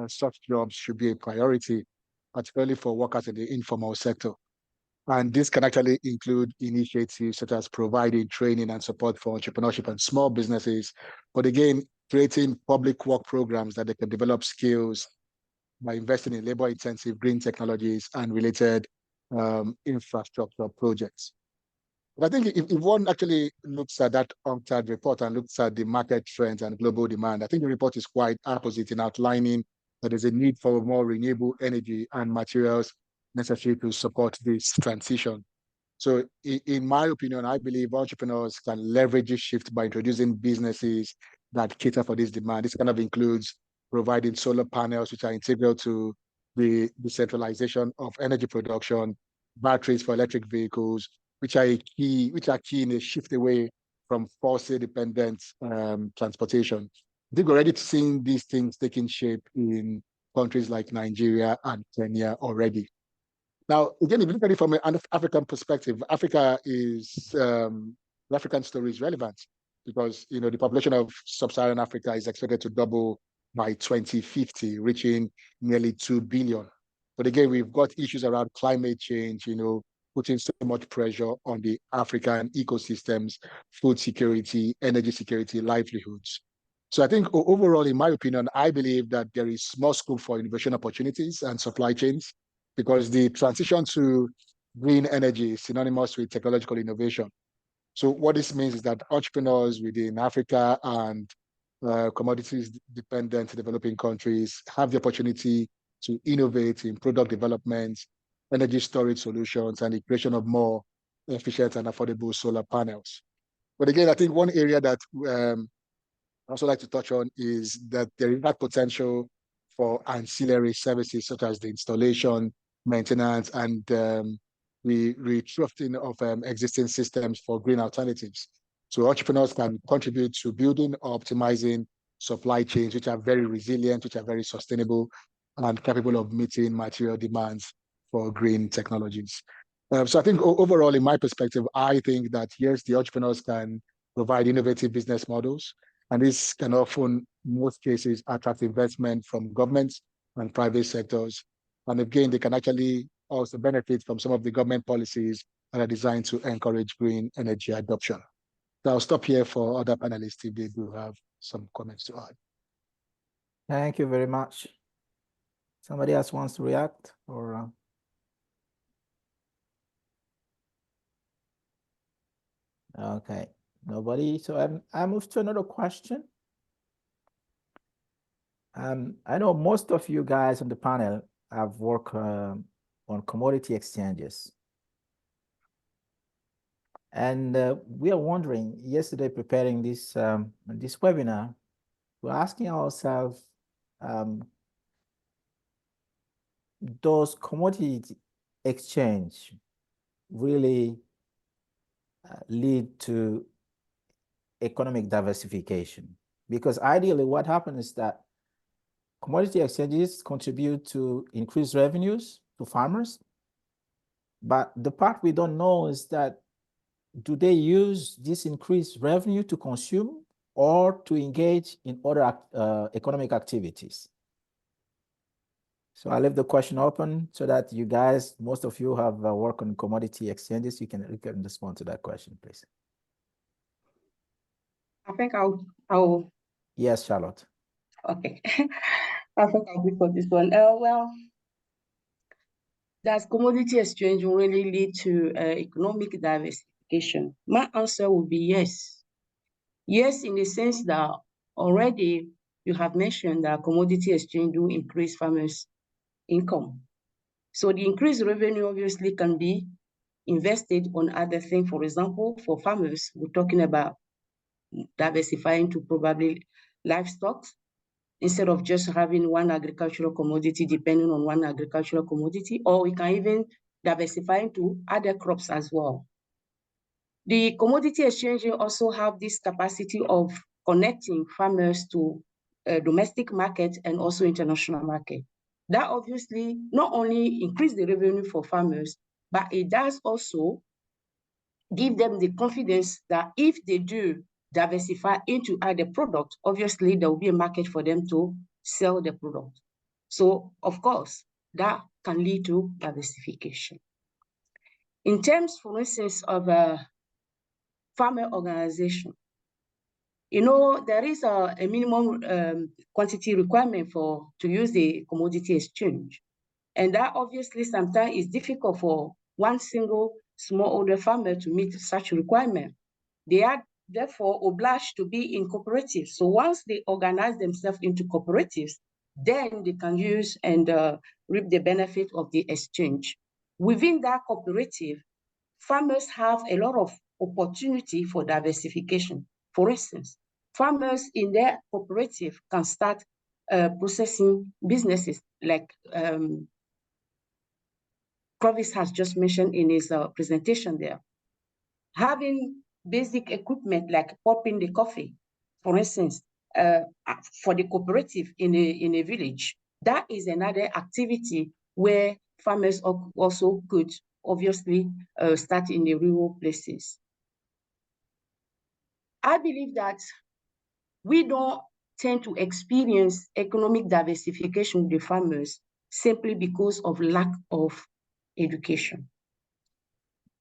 such jobs should be a priority, particularly for workers in the informal sector. And this can actually include initiatives such as providing training and support for entrepreneurship and small businesses, but again, creating public work programs that they can develop skills by investing in labor-intensive green technologies and related infrastructure projects. But I think if one actually looks at that UNCTAD report and looks at the market trends and global demand, I think the report is quite opposite in outlining that there's a need for more renewable energy and materials necessary to support this transition. So in my opinion, I believe entrepreneurs can leverage this shift by introducing businesses that cater for this demand. This kind of includes providing solar panels, which are integral to the decentralization of energy production, batteries for electric vehicles, which are key in a shift away from fossil-dependent transportation. I think we're already seeing these things taking shape in countries like Nigeria and Kenya already. Now, again, if you look at it from an African perspective, Africa is the African story is relevant because the population of sub-Saharan Africa is expected to double by 2050, reaching nearly 2 billion. But again, we've got issues around climate change, putting so much pressure on the African ecosystems, food security, energy security, livelihoods. So I think overall, in my opinion, I believe that there is more scope for innovation opportunities and supply chains because the transition to green energy is synonymous with technological innovation. So what this means is that entrepreneurs within Africa and commodities-dependent developing countries have the opportunity to innovate in product development, energy storage solutions, and the creation of more efficient and affordable solar panels. But again, I think one area that I also like to touch on is that there is that potential for ancillary services such as the installation, maintenance, and retrofitting of existing systems for green alternatives. So entrepreneurs can contribute to building or optimizing supply chains which are very resilient, which are very sustainable, and capable of meeting material demands for green technologies. So I think overall, in my perspective, I think that yes, the entrepreneurs can provide innovative business models, and this can often, in most cases, attract investment from governments and private sectors. And again, they can actually also benefit from some of the government policies that are designed to encourage green energy adoption. So I'll stop here for other panelists if they do have some comments to add. Thank you very much. Somebody else wants to react or? Okay, nobody. So I move to another question. I know most of you guys on the panel have worked on commodity exchanges. And we are wondering, yesterday preparing this webinar, we're asking ourselves, does commodity exchange really lead to economic diversification? Because ideally what happens is that commodity exchanges contribute to increased revenues to farmers. But the part we don't know is that, do they use this increased revenue to consume or to engage in other economic activities? So I leave the question open so that you guys, most of you have worked on commodity exchanges. You can respond to that question, please. I think I'll. Yes, Charlotte. Okay. I think I'll be for this one. Well, does commodity exchange really lead to economic diversification? My answer would be yes. Yes, in the sense that already you have mentioned that commodity exchange do increase farmers' income. So the increased revenue obviously can be invested on other things. For example, for farmers, we're talking about diversifying to probably livestock, instead of just having one agricultural commodity depending on one agricultural commodity, or we can even diversify into other crops as well. The commodity exchange also have this capacity of connecting farmers to domestic market and also international market. That obviously not only increase the revenue for farmers, but it does also give them the confidence that if they do diversify into other products, obviously there will be a market for them to sell the product. So of course, that can lead to diversification. In terms, for instance, of a farmer organization, there is a minimum quantity requirement to use the commodity exchange. And that obviously sometimes is difficult for one single smallholder farmers to meet such requirement. They are therefore obliged to be in cooperatives. So once they organize themselves into cooperatives, then they can use and reap the benefit of the exchange. Within that cooperative, farmers have a lot of opportunity for diversification. For instance, farmers in their cooperative can start processing businesses like Clovis has just mentioned in his presentation there. Having basic equipment like popping the coffee, for instance, for the cooperative in a village, that is another activity where farmers also could obviously start in the rural places. I believe that we don't tend to experience economic diversification with the farmers simply because of lack of education.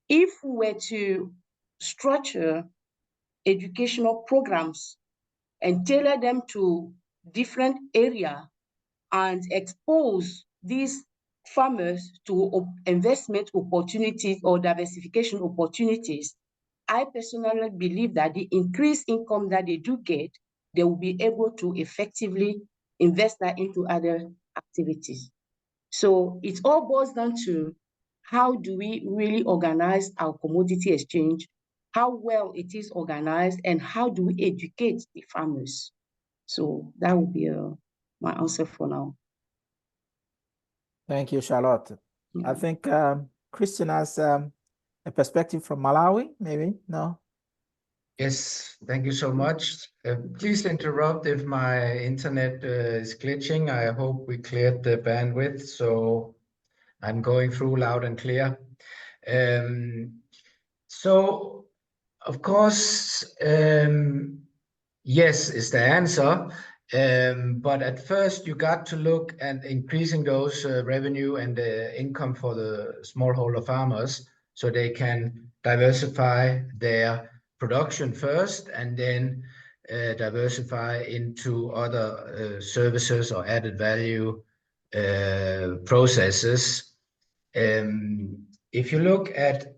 If we were to structure educational programs and tailor them to different areas and expose these farmers to investment opportunities or diversification opportunities, I personally believe that the increased income that they do get, they will be able to effectively invest that into other activities. So it all boils down to how do we really organize our commodity exchange, how well it is organized, and how do we educate the farmers. So that would be my answer for now. Thank you, Charlotte. I think Christian has a perspective from Malawi, maybe, no? Yes, thank you so much. Please interrupt if my internet is glitching. I hope we cleared the bandwidth, so I'm going through loud and clear. So, of course, yes is the answer. But at first, you got to look at increasing those revenue and income for the smallholder farmers so they can diversify their production first and then diversify into other services or added value processes. If you look at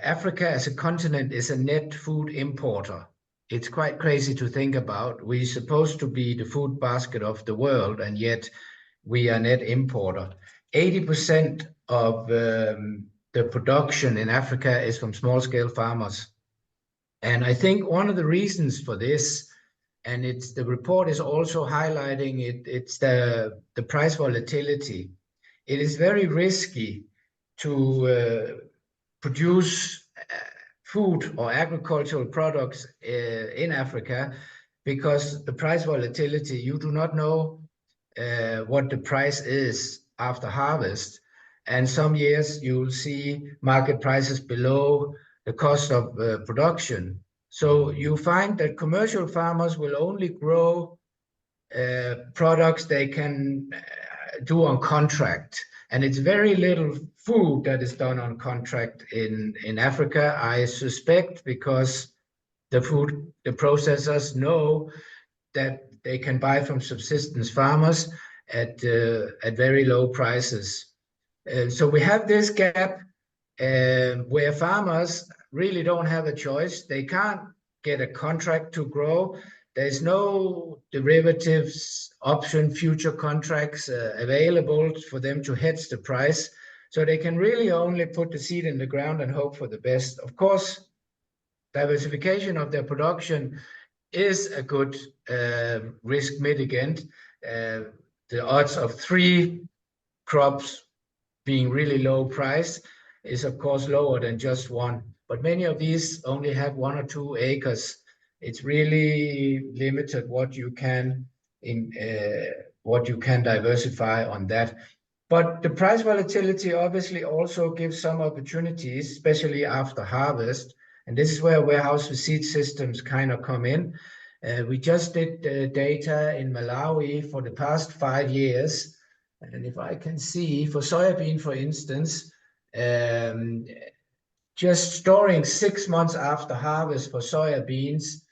Africa as a continent is a net food importer. It's quite crazy to think about. We're supposed to be the food basket of the world, and yet we are net importer. 80% of the production in Africa is from small-scale farmers. And I think one of the reasons for this, and the report is also highlighting it's the price volatility. It is very risky to produce food or agricultural products in Africa because the price volatility, you do not know what the price is after harvest. And some years you will see market prices below the cost of production. So you find that commercial farmers will only grow products they can do on contract. And it's very little food that is done on contract in Africa, I suspect, because the processors know that they can buy from subsistence farmers at very low prices. So we have this gap where farmers really don't have a choice. They can't get a contract to grow. There's no derivatives option, future contracts available for them to hedge the price. So they can really only put the seed in the ground and hope for the best. Of course, diversification of their production is a good risk mitigant. The odds of 3 crops being really low price is of course lower than just 1. But many of these only have 1 or 2 acres. It's really limited what you can diversify on that. But the price volatility obviously also gives some opportunities, especially after harvest. And this is where warehouse receipt systems kind of come in. We just did data in Malawi for the past 5 years. And if I can see, for soybean, for instance, just storing 6 months after harvest for soybeans,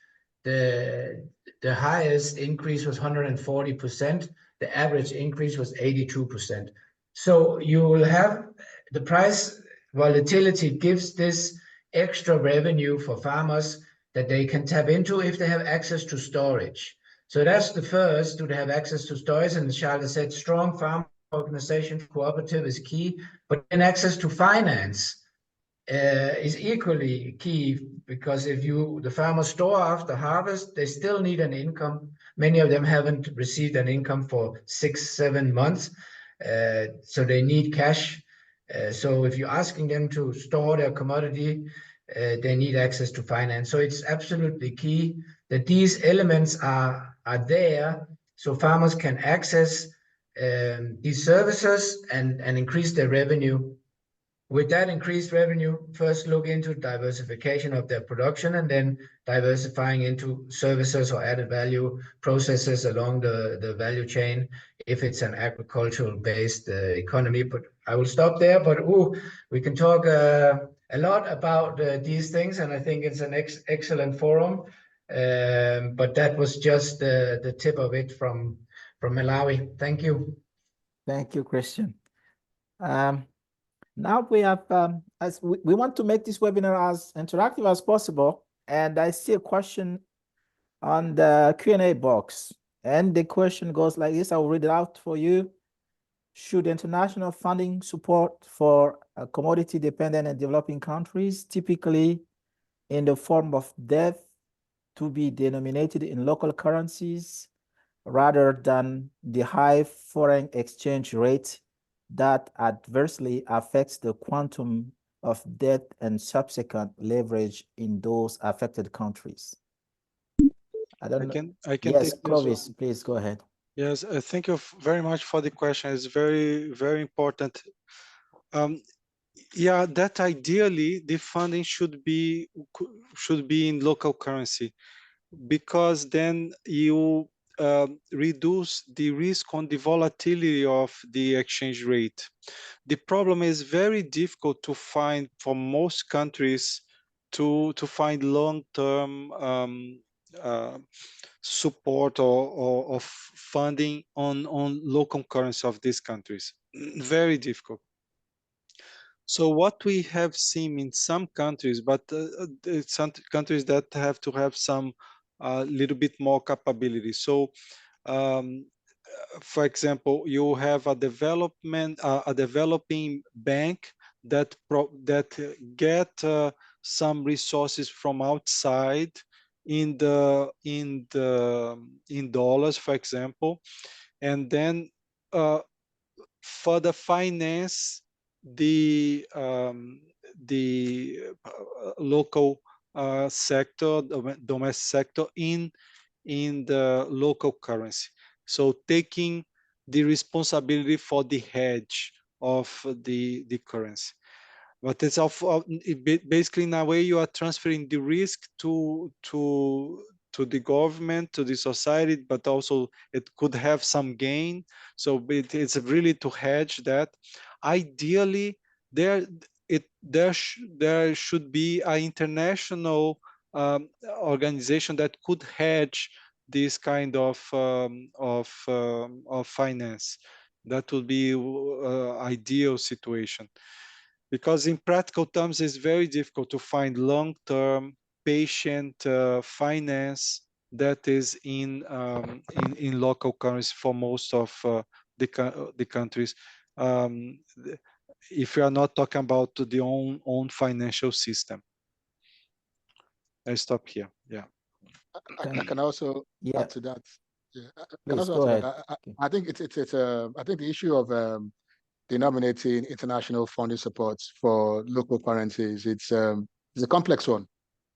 the highest increase was 140%. The average increase was 82%. So you will have the price volatility gives this extra revenue for farmers that they can tap into if they have access to storage. So that's the first, to have access to storage. And as Charles said, strong farm organization, cooperative is key, but then access to finance is equally key, because if the farmers store after harvest, they still need an income. Many of them haven't received an income for 6-7 months, so they need cash. So if you're asking them to store their commodity, they need access to finance. So it's absolutely key that these elements are there, so farmers can access these services and increase their revenue. With that increased revenue, first look into diversification of their production, and then diversifying into services or added value processes along the value chain if it's an agricultural based economy. But I will stop there. But we can talk a lot about these things, and I think it's an excellent forum. But that was just the tip of it from Malawi. Thank you. Thank you, Christian. Now we have, as we want to make this webinar as interactive as possible, and I see a question on the Q&A box, and the question goes like this. I'll read it out for you. Should international funding support for commodity-dependent and developing countries, typically in the form of debt, to be denominated in local currencies rather than the high foreign exchange rate that adversely affects the quantum of debt and subsequent leverage in those affected countries? I can yes, take this. Clovis, please go ahead. Yes, thank you very much for the question. It's very, very important. Yeah, that ideally the funding should be in local currency, because then you reduce the risk on the volatility of the exchange rate. The problem is very difficult to find for most countries to find long-term support or funding on local currency of these countries. Very difficult. So what we have seen in some countries, but some countries that have to have some little bit more capability. So for example, you have a developing bank that get some resources from outside in dollars, for example, and then further finance the local sector, domestic sector in the local currency. So taking the responsibility for the hedge of the currency. But it's basically in a way you are transferring the risk to the government, to the society, but also it could have some gain. So it's really to hedge that. Ideally, there should be an international organization that could hedge this kind of finance. That would be ideal situation. Because in practical terms, it's very difficult to find long-term, patient finance that is in local currency for most of the countries. If we are not talking about the own financial system. I stop here. Yeah. I can also add to that. Yeah, please go ahead. I think it's I think the issue of denominating international funding supports for local currencies, it's a complex one,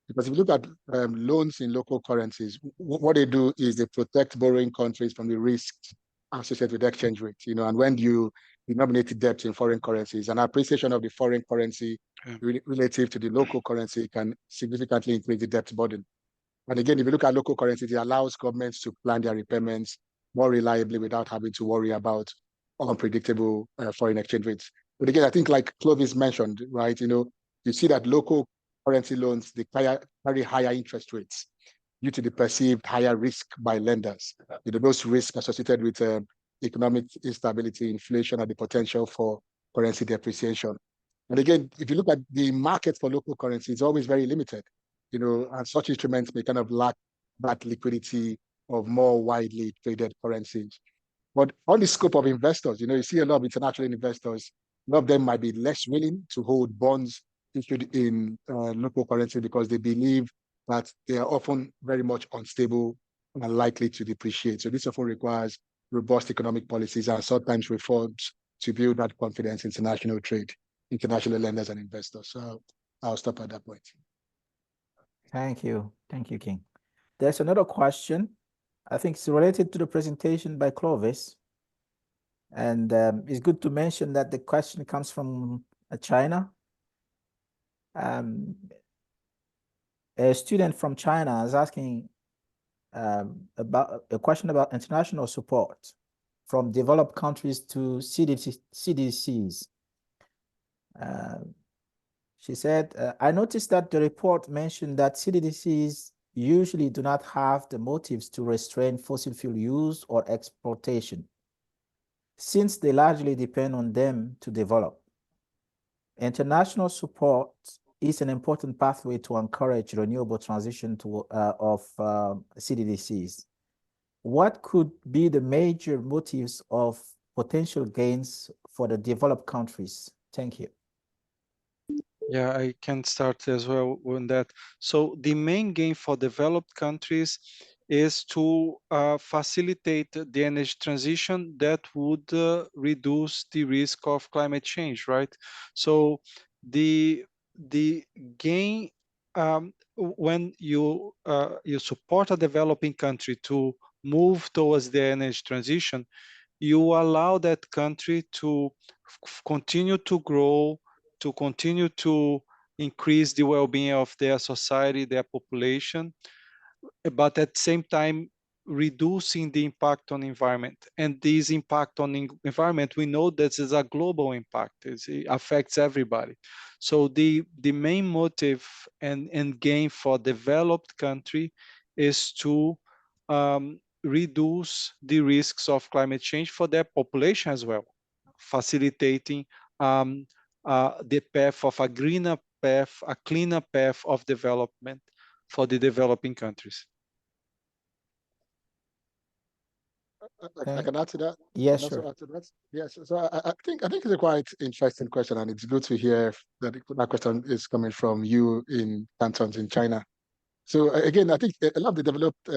because if you look at loans in local currencies, what they do is they protect borrowing countries from the risks associated with exchange rates. And when you denominate debt in foreign currencies, an appreciation of the foreign currency relative to the local currency can significantly increase the debt burden. And again, if you look at local currencies, it allows governments to plan their repayments more reliably without having to worry about unpredictable foreign exchange rates. But again, I think like Clovis mentioned, right, you see that local currency loans, they carry higher interest rates due to the perceived higher risk by lenders. Those risks associated with economic instability, inflation, and the potential for currency depreciation. And again, if you look at the market for local currency, it's always very limited, and such instruments may kind of lack that liquidity of more widely traded currencies. But on the scope of investors, you see a lot of international investors, a lot of them might be less willing to hold bonds issued in local currency because they believe that they are often very much unstable and likely to depreciate. So this often requires robust economic policies and sometimes reforms to build that confidence in international trade, international lenders and investors. So I'll stop at that point. Thank you. Thank you, King. There's another question. I think it's related to the presentation by Clovis. And it's good to mention that the question comes from China. A student from China is asking about a question about international support from developed countries to CDDCs. She said, I noticed that the report mentioned that CDDCs usually do not have the motives to restrain fossil fuel use or exploitation, since they largely depend on them to develop. International support is an important pathway to encourage renewable transition of CDDCs. What could be the major motives of potential gains for the developed countries? Thank you. Yeah, I can start as well on that. So the main gain for developed countries is to facilitate the energy transition that would reduce the risk of climate change, right? So the gain when you support a developing country to move towards the energy transition, you allow that country to continue to grow, to continue to increase the well-being of their society, their population, but at the same time reducing the impact on environment. And this impact on environment, we know this is a global impact. It affects everybody. So the main motive and gain for developed country is to reduce the risks of climate change for their population as well, facilitating the path of a greener path, a cleaner path of development for the developing countries. I can add to that. Yes, sure. Add to that. Yes. So I think it's a quite interesting question, and it's good to hear that question is coming from you in cantons in China. So again, I think a lot of the developed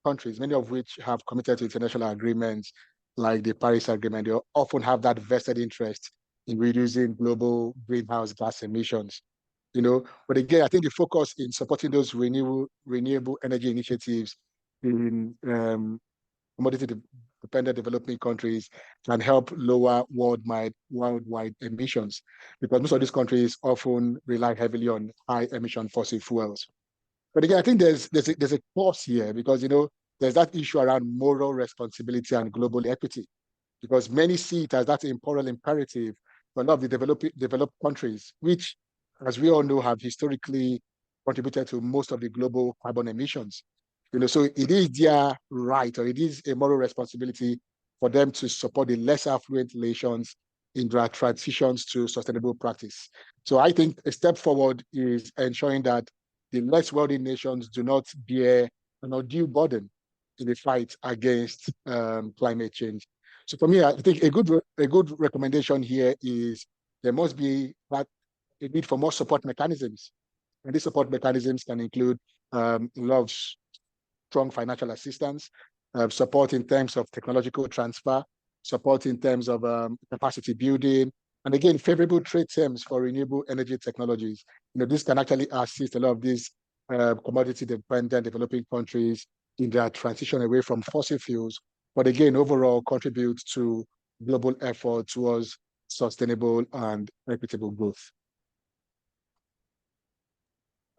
countries, many of which have committed to international agreements like the Paris Agreement, they often have that vested interest in reducing global greenhouse gas emissions. But again, I think the focus in supporting those renewable energy initiatives in commodity-dependent developing countries can help lower worldwide emissions, because most of these countries often rely heavily on high emission fossil fuels. But again, I think there's a pause here, because there's that issue around moral responsibility and global equity, because many see it as that moral imperative for a lot of the developed countries, which, as we all know, have historically contributed to most of the global carbon emissions. So it is their right, or it is a moral responsibility for them to support the less affluent nations in their transitions to sustainable practice. So I think a step forward is ensuring that the less wealthy nations do not bear an undue burden in the fight against climate change. So for me, I think a good recommendation here is there must be a need for more support mechanisms. And these support mechanisms can include a lot of strong financial assistance, support in terms of technological transfer, support in terms of capacity building, and again, favorable trade terms for renewable energy technologies. This can actually assist a lot of these commodity-dependent developing countries in their transition away from fossil fuels, but again, overall contribute to global effort towards sustainable and equitable growth.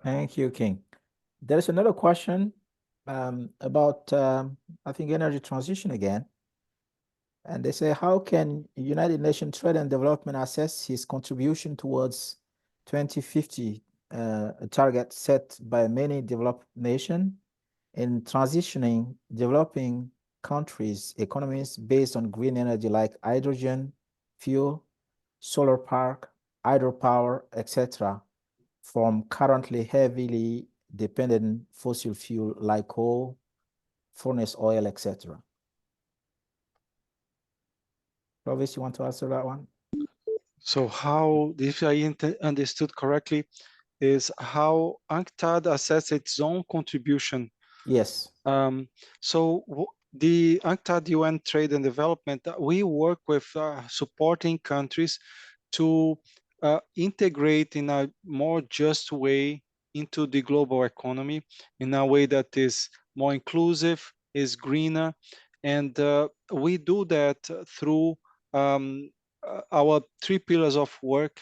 Thank you, King. There's another question about, I think, energy transition again. And they say, how can United Nations Trade and Development assess his contribution towards 2050 a target set by many developed nations in transitioning developing countries' economies based on green energy like hydrogen, fuel, solar park, hydropower, etc., from currently heavily dependent fossil fuel like coal, furnace oil, etc.? Clovis, you want to answer that one? So how, if I understood correctly, is how UNCTAD assesses its own contribution. Yes. So the UNCTAD UN Trade and Development, we work with supporting countries to integrate in a more just way into the global economy, in a way that is more inclusive, is greener. And we do that through our 3 pillars of work.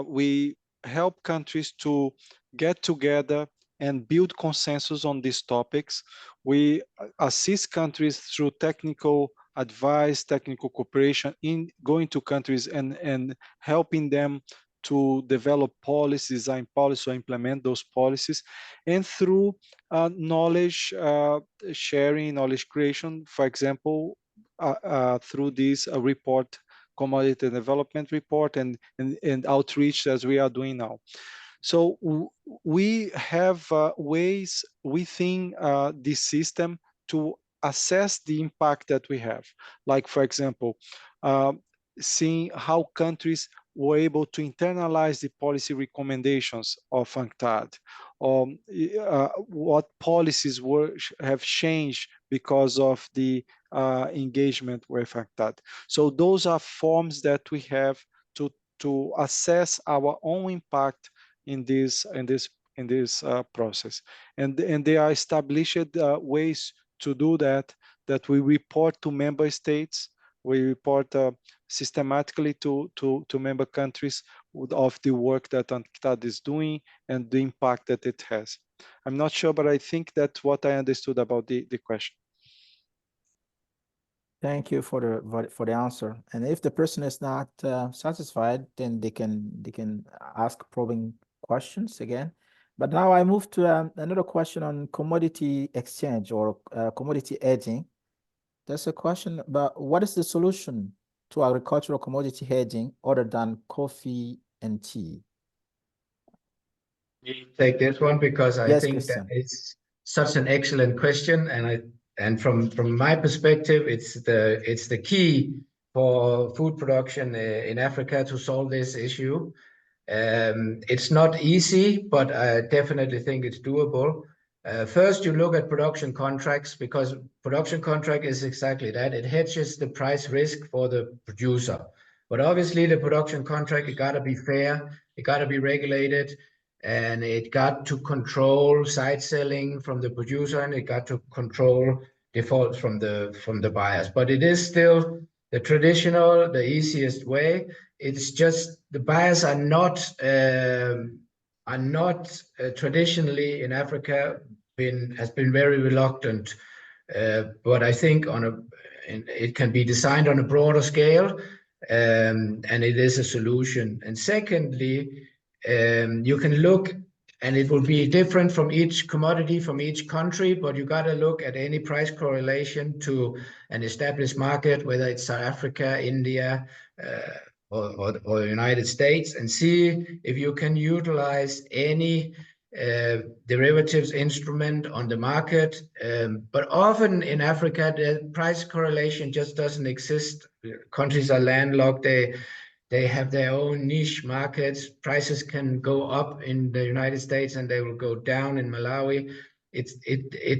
We help countries to get together and build consensus on these topics. We assist countries through technical advice, technical cooperation in going to countries and helping them to develop policies, design policies, or implement those policies, and through knowledge sharing, knowledge creation, for example, through this report, Commodity and Development report, and outreach as we are doing now. So we have ways within this system to assess the impact that we have. Like, for example, seeing how countries were able to internalize the policy recommendations of UNCTAD, or what policies have changed because of the engagement with UNCTAD. So those are forms that we have to assess our own impact in this process, and they are established ways to do that we report to member states. We report systematically to member countries of the work that UNCTAD is doing and the impact that it has. I'm not sure, but I think that's what I understood about the question. Thank you for the answer. And if the person is not satisfied, then they can ask probing questions again. But now I move to another question on commodity exchange or commodity hedging. There's a question about what is the solution to agricultural commodity hedging other than coffee and tea? Take this one because I Yes, think Christian. that it's such an excellent question, and from my perspective, it's the key for food production in Africa to solve this issue. It's not easy, but I definitely think it's doable. First, you look at production contracts, because production contract is exactly that. It hedges the price risk for the producer. But obviously, the production contract, it got to be fair, it got to be regulated, and it got to control side selling from the producer, and it got to control defaults from the buyers. But it is still the traditional, the easiest way. It's just the buyers are not traditionally in Africa has been very reluctant. But I think it can be designed on a broader scale, and it is a solution. And secondly, you can look, and it will be different from each commodity, from each country, but you got to look at any price correlation to an established market, whether it's South Africa, India, or the United States, and see if you can utilize any derivatives instrument on the market. But often in Africa, the price correlation just doesn't exist. Countries are landlocked. They have their own niche markets. Prices can go up in the United States and they will go down in Malawi.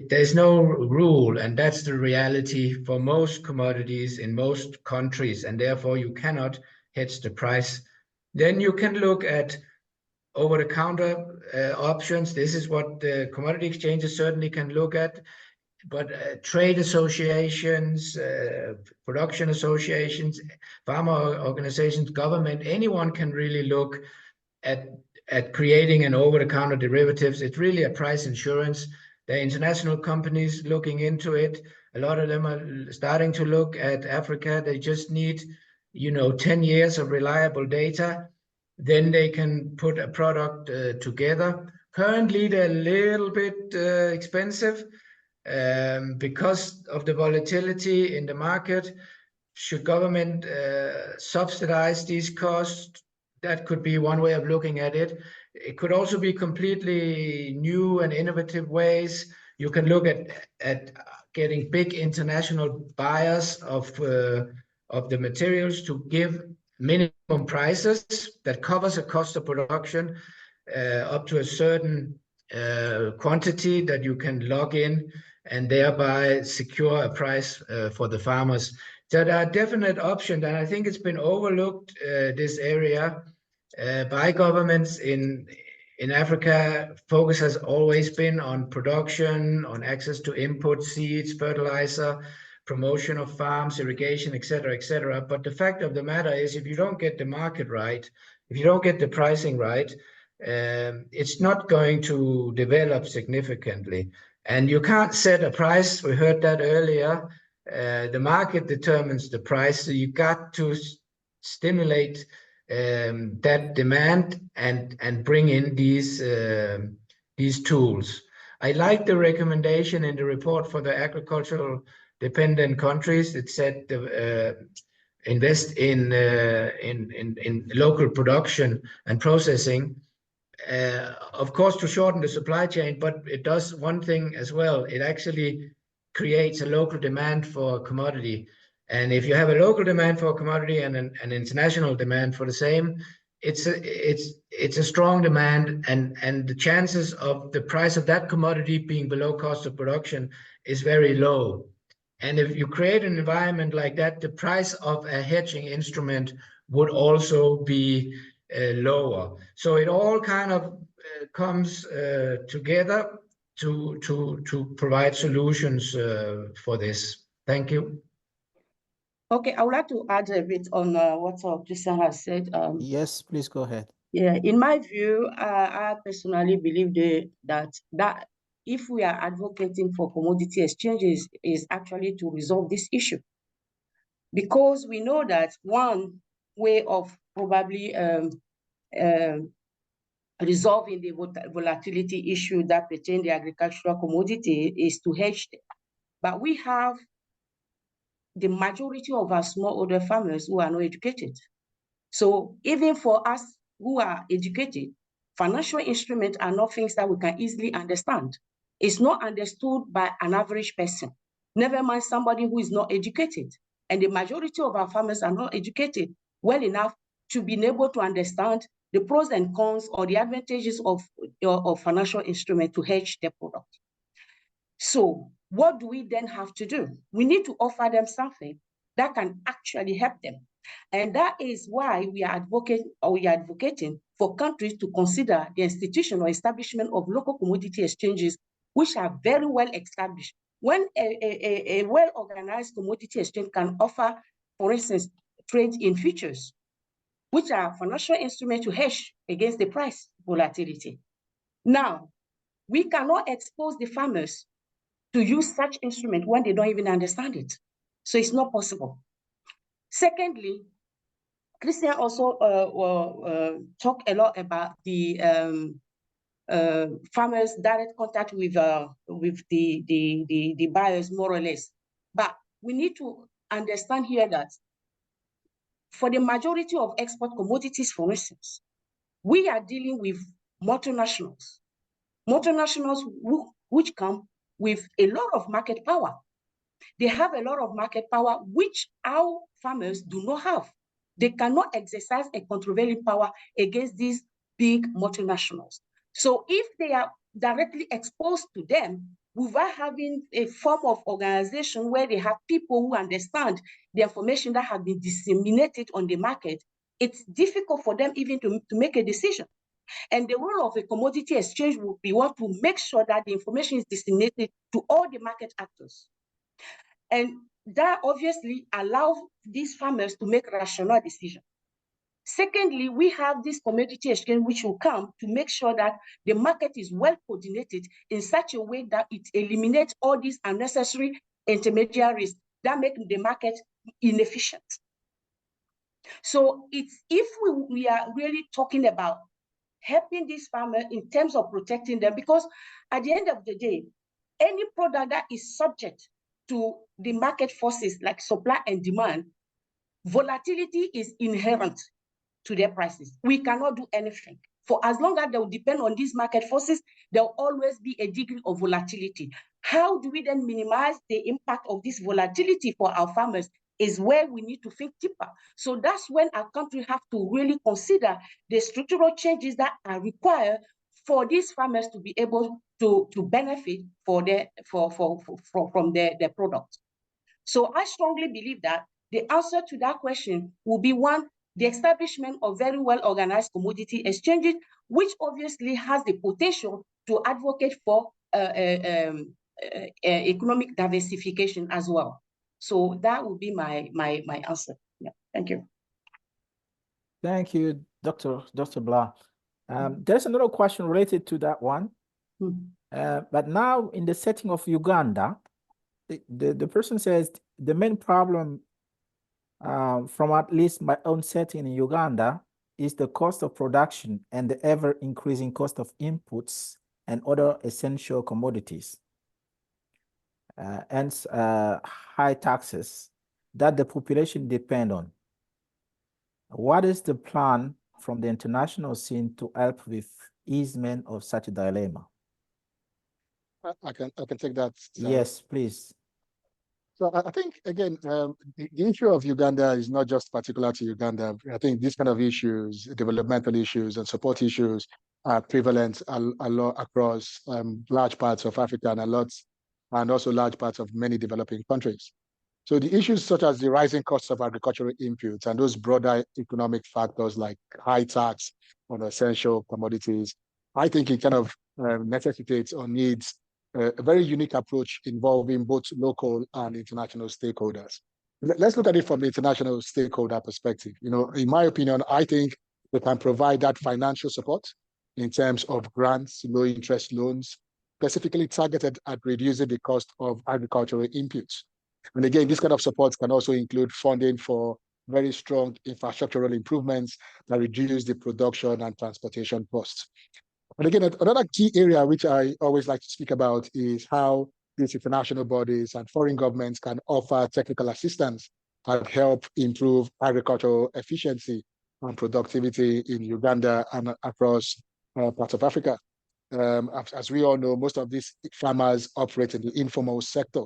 There's no rule, and that's the reality for most commodities in most countries, and therefore you cannot hedge the price. Then you can look at over-the-counter options. This is what the commodity exchanges certainly can look at, but trade associations, production associations, farmer organizations, government, anyone can really look at creating an over-the-counter derivatives. It's really a price insurance. There are international companies looking into it. A lot of them are starting to look at Africa. They just need, 10 years of reliable data. Then they can put a product together. Currently, they're a little bit expensive because of the volatility in the market. Should government subsidize these costs? That could be one way of looking at it. It could also be completely new and innovative ways. You can look at getting big international buyers of the materials to give minimum prices that covers a cost of production up to a certain quantity that you can log in and thereby secure a price for the farmers. So there are definite options, and I think it's been overlooked, this area, by governments in Africa. Focus has always been on production, on access to input, seeds, fertilizer, promotion of farms, irrigation, etc., etc. But the fact of the matter is, if you don't get the market right, if you don't get the pricing right, it's not going to develop significantly. And you can't set a price. We heard that earlier. The market determines the price. So you got to stimulate that demand and bring in these tools. I like the recommendation in the report for the agricultural dependent countries. It said invest in local production and processing. Of course, to shorten the supply chain, but it does one thing as well. It actually creates a local demand for a commodity. And if you have a local demand for a commodity and an international demand for the same, it's a strong demand, and the chances of the price of that commodity being below cost of production is very low. And if you create an environment like that, the price of a hedging instrument would also be lower. So it all kind of comes together to provide solutions for this. Thank you. Okay, I would like to add a bit on what Christian has said. Yes, please go ahead. Yeah, in my view, I personally believe that if we are advocating for commodity exchanges, is actually to resolve this issue. Because we know that one way of probably resolving the volatility issue that pertain the agricultural commodity is to hedge them. But we have the majority of our smallholder farmers who are not educated. So even for us who are educated, financial instruments are not things that we can easily understand. It's not understood by an average person, never mind somebody who is not educated. And the majority of our farmers are not educated well enough to be able to understand the pros and cons or the advantages of financial instruments to hedge their product. So what do we then have to do? We need to offer them something that can actually help them. And that is why we are advocating for countries to consider the institution or establishment of local commodity exchanges, which are very well established. When a well-organized commodity exchange can offer, for instance, trade in futures, which are financial instruments to hedge against the price volatility. Now, we cannot expose the farmers to use such instrument when they don't even understand it. So it's not possible. Secondly, Christian also talked a lot about the farmers' direct contact with the buyers, more or less. But we need to understand here that for the majority of export commodities, for instance, we are dealing with multinationals which come with a lot of market power. They have a lot of market power, which our farmers do not have. They cannot exercise a countervailing power against these big multinationals. So if they are directly exposed to them, without having a form of organization where they have people who understand the information that has been disseminated on the market, it's difficult for them even to make a decision. And the role of a commodity exchange would be what to make sure that the information is disseminated to all the market actors. And that obviously allows these farmers to make rational decisions. Secondly, we have this commodity exchange which will come to make sure that the market is well coordinated in such a way that it eliminates all these unnecessary intermediaries that make the market inefficient. So it's if we are really talking about helping these farmers in terms of protecting them, because at the end of the day, any product that is subject to the market forces like supply and demand, volatility is inherent to their prices. We cannot do anything. For as long as they will depend on these market forces, there will always be a degree of volatility. How do we then minimize the impact of this volatility for our farmers is where we need to think deeper. So that's when our country have to really consider the structural changes that are required for these farmers to be able to benefit from their products. So I strongly believe that the answer to that question will be one, the establishment of very well-organized commodity exchanges, which obviously has the potential to advocate for economic diversification as well. So that would be my answer. Yeah, thank you. Thank you, Dr. Blah. There's another question related to that one. But now in the setting of Uganda, the person says the main problem from at least my own setting in Uganda is the cost of production and the ever-increasing cost of inputs and other essential commodities, and high taxes that the population depend on. What is the plan from the international scene to help with easement of such a dilemma? I can take that. Yes, please. So I think, again, the issue of Uganda is not just particular to Uganda. I think these kind of issues, developmental issues and support issues, are prevalent a lot across large parts of Africa and also large parts of many developing countries. So the issues such as the rising costs of agricultural inputs and those broader economic factors like high tax on essential commodities, I think it kind of necessitates or needs a very unique approach involving both local and international stakeholders. Let's look at it from the international stakeholder perspective. You know, in my opinion, I think they can provide that financial support in terms of grants, low interest loans, specifically targeted at reducing the cost of agricultural inputs. And again, this kind of support can also include funding for very strong infrastructural improvements that reduce the production and transportation costs. And again, another key area which I always like to speak about is how these international bodies and foreign governments can offer technical assistance and help improve agricultural efficiency and productivity in Uganda and across parts of Africa. As we all know, most of these farmers operate in the informal sector.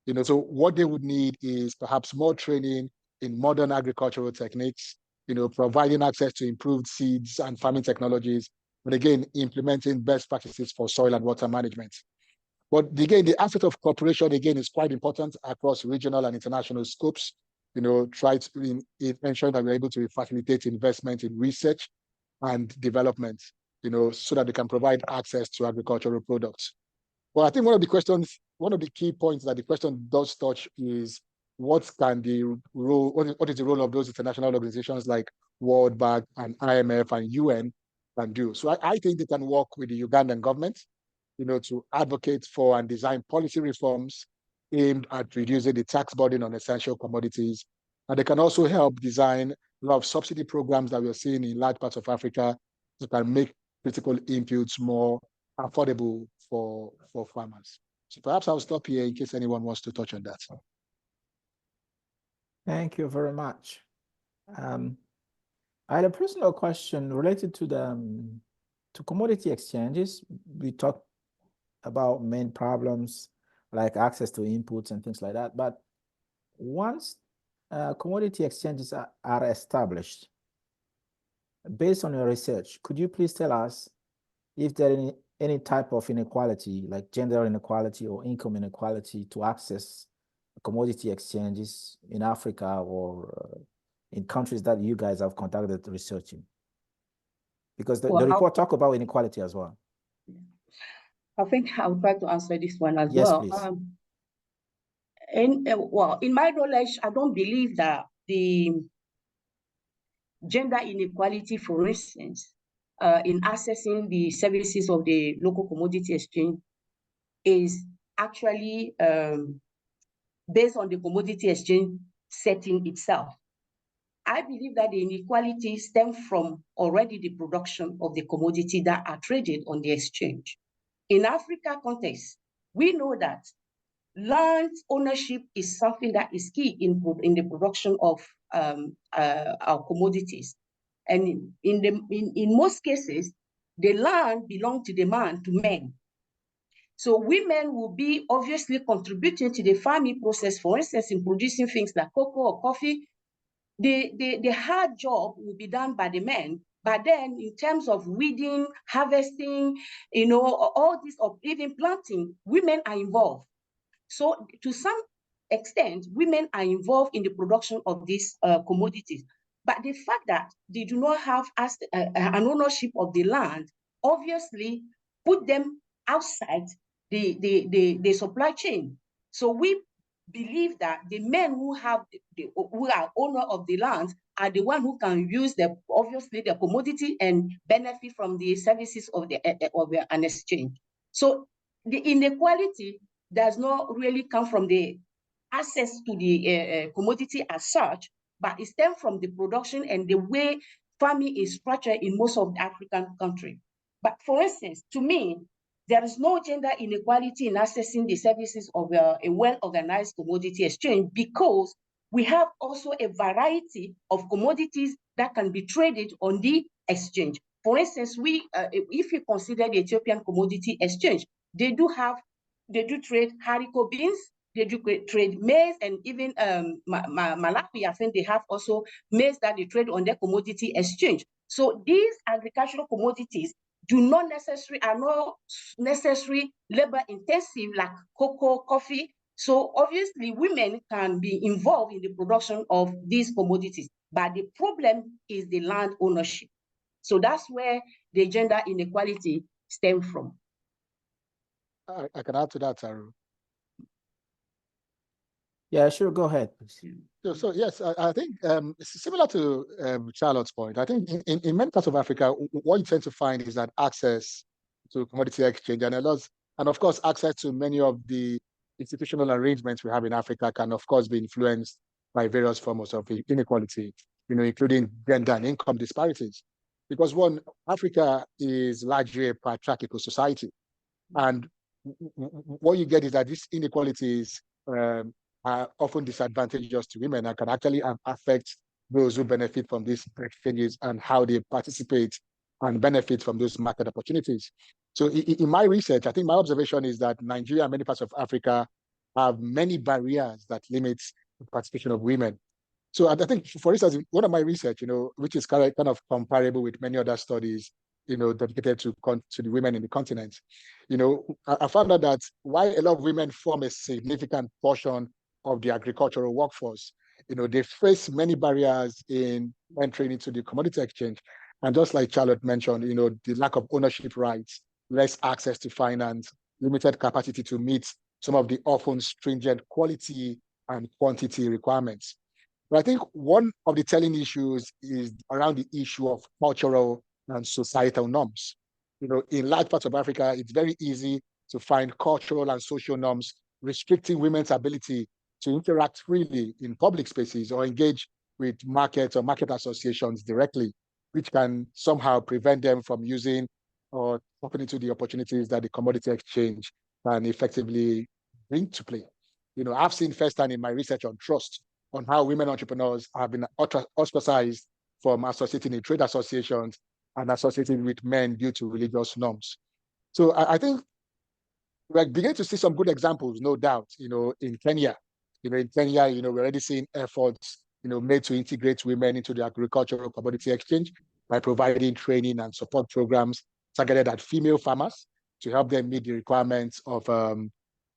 You know, so what they would need is perhaps more training in modern agricultural techniques, you know, providing access to improved seeds and farming technologies, and again, implementing best practices for soil and water management. But again, the aspect of cooperation, again, is quite important across regional and international scopes. You know, try to ensure that we're able to facilitate investment in research and development, you know, so that they can provide access to agricultural products. Well, I think one of the key points that the question does touch is what is the role of those international organizations like World Bank and IMF and UN can do. So I think they can work with the Ugandan government, you know, to advocate for and design policy reforms aimed at reducing the tax burden on essential commodities. And they can also help design a lot of subsidy programs that we're seeing in large parts of Africa that can make critical inputs more affordable for farmers. So perhaps I'll stop here in case anyone wants to touch on that. Thank you very much. I had a personal question related to commodity exchanges. We talked about main problems like access to inputs and things like that. But once commodity exchanges are established, based on your research, could you please tell us if there is any type of inequality, like gender inequality or income inequality, to access commodity exchanges in Africa or in countries that you guys have conducted research in? Because the report talk about inequality as well. I think I'll try to answer this one as yes, well. Please. In my knowledge, I don't believe that the gender inequality, for instance, in accessing the services of the local commodity exchange is actually based on the commodity exchange setting itself. I believe that the inequality stems from already the production of the commodity that are traded on the exchange. In Africa context, we know that land ownership is something that is key in the production of our commodities. And in most cases, the land belongs to the man, to men. So women will be obviously contributing to the farming process, for instance, in producing things like cocoa or coffee. The hard job will be done by the men, but then in terms of weeding, harvesting, all this, of even planting, women are involved. So to some extent, women are involved in the production of these commodities. But the fact that they do not have an ownership of the land obviously put them outside the supply chain. So we believe that the men who are owner of the land are the one who can use obviously the commodity and benefit from the services of an exchange. So the inequality does not really come from the access to the commodity as such, but it stems from the production and the way farming is structured in most of the African countries. But for instance, to me, there is no gender inequality in accessing the services of a well-organized commodity exchange, because we have also a variety of commodities that can be traded on the exchange. For instance, if you consider the Ethiopian Commodity Exchange, they do trade haricot beans, they do trade maize, and even Malawi, I think they have also maize that they trade on their commodity exchange. So these agricultural commodities are not necessarily labor intensive like cocoa, coffee. So obviously women can be involved in the production of these commodities, but the problem is the land ownership. So that's where the gender inequality stems from. I can add to that, Taru. Yeah, sure. Go ahead, please. So yes, I think similar to Charlotte's point, I think in many parts of Africa, what you tend to find is that access to commodity exchange and of course, access to many of the institutional arrangements we have in Africa can, of course, be influenced by various forms of inequality, including gender and income disparities. Because one, Africa is largely a patriarchal society, and what you get is that these inequalities are often disadvantageous to women and can actually affect those who benefit from these exchanges and how they participate and benefit from those market opportunities. So in my research, I think my observation is that Nigeria and many parts of Africa have many barriers that limit the participation of women. So I think, for instance, one of my research, which is kind of comparable with many other studies, dedicated to the women in the continent, I found out that while a lot of women form a significant portion of the agricultural workforce, they face many barriers in entering into the commodity exchange. And just like Charlotte mentioned, the lack of ownership rights, less access to finance, limited capacity to meet some of the often stringent quality and quantity requirements. But I think one of the telling issues is around the issue of cultural and societal norms. In large parts of Africa, it's very easy to find cultural and social norms restricting women's ability to interact freely in public spaces or engage with markets or market associations directly, which can somehow prevent them from using or tapping into the opportunities that the commodity exchange can effectively bring to play. I've seen firsthand in my research on trust on how women entrepreneurs have been ostracized from associating in trade associations and associating with men due to religious norms. So I think we're beginning to see some good examples, no doubt, in Kenya. In Kenya, we're already seeing efforts, made to integrate women into the agricultural commodity exchange by providing training and support programs targeted at female farmers to help them meet the requirements of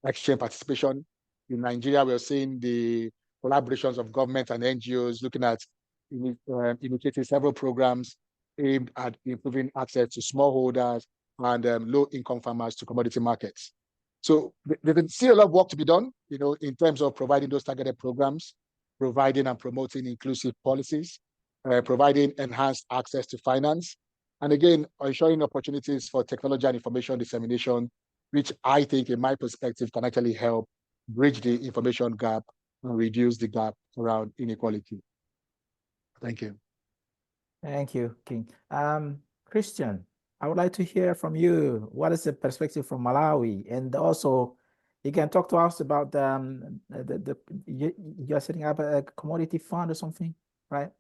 exchange participation. In Nigeria, we're seeing the collaborations of government and NGOs looking at initiating several programs aimed at improving access to smallholders and low-income farmers to commodity markets. So there's still a lot of work to be done, in terms of providing those targeted programs, providing and promoting inclusive policies, providing enhanced access to finance, and again, ensuring opportunities for technology and information dissemination, which I think, in my perspective, can actually help bridge the information gap and reduce the gap around inequality. Thank you. Thank you, King. Christian, I would like to hear from you. What is the perspective from Malawi? And also, you can talk to us about you're setting up a commodity fund or something, right?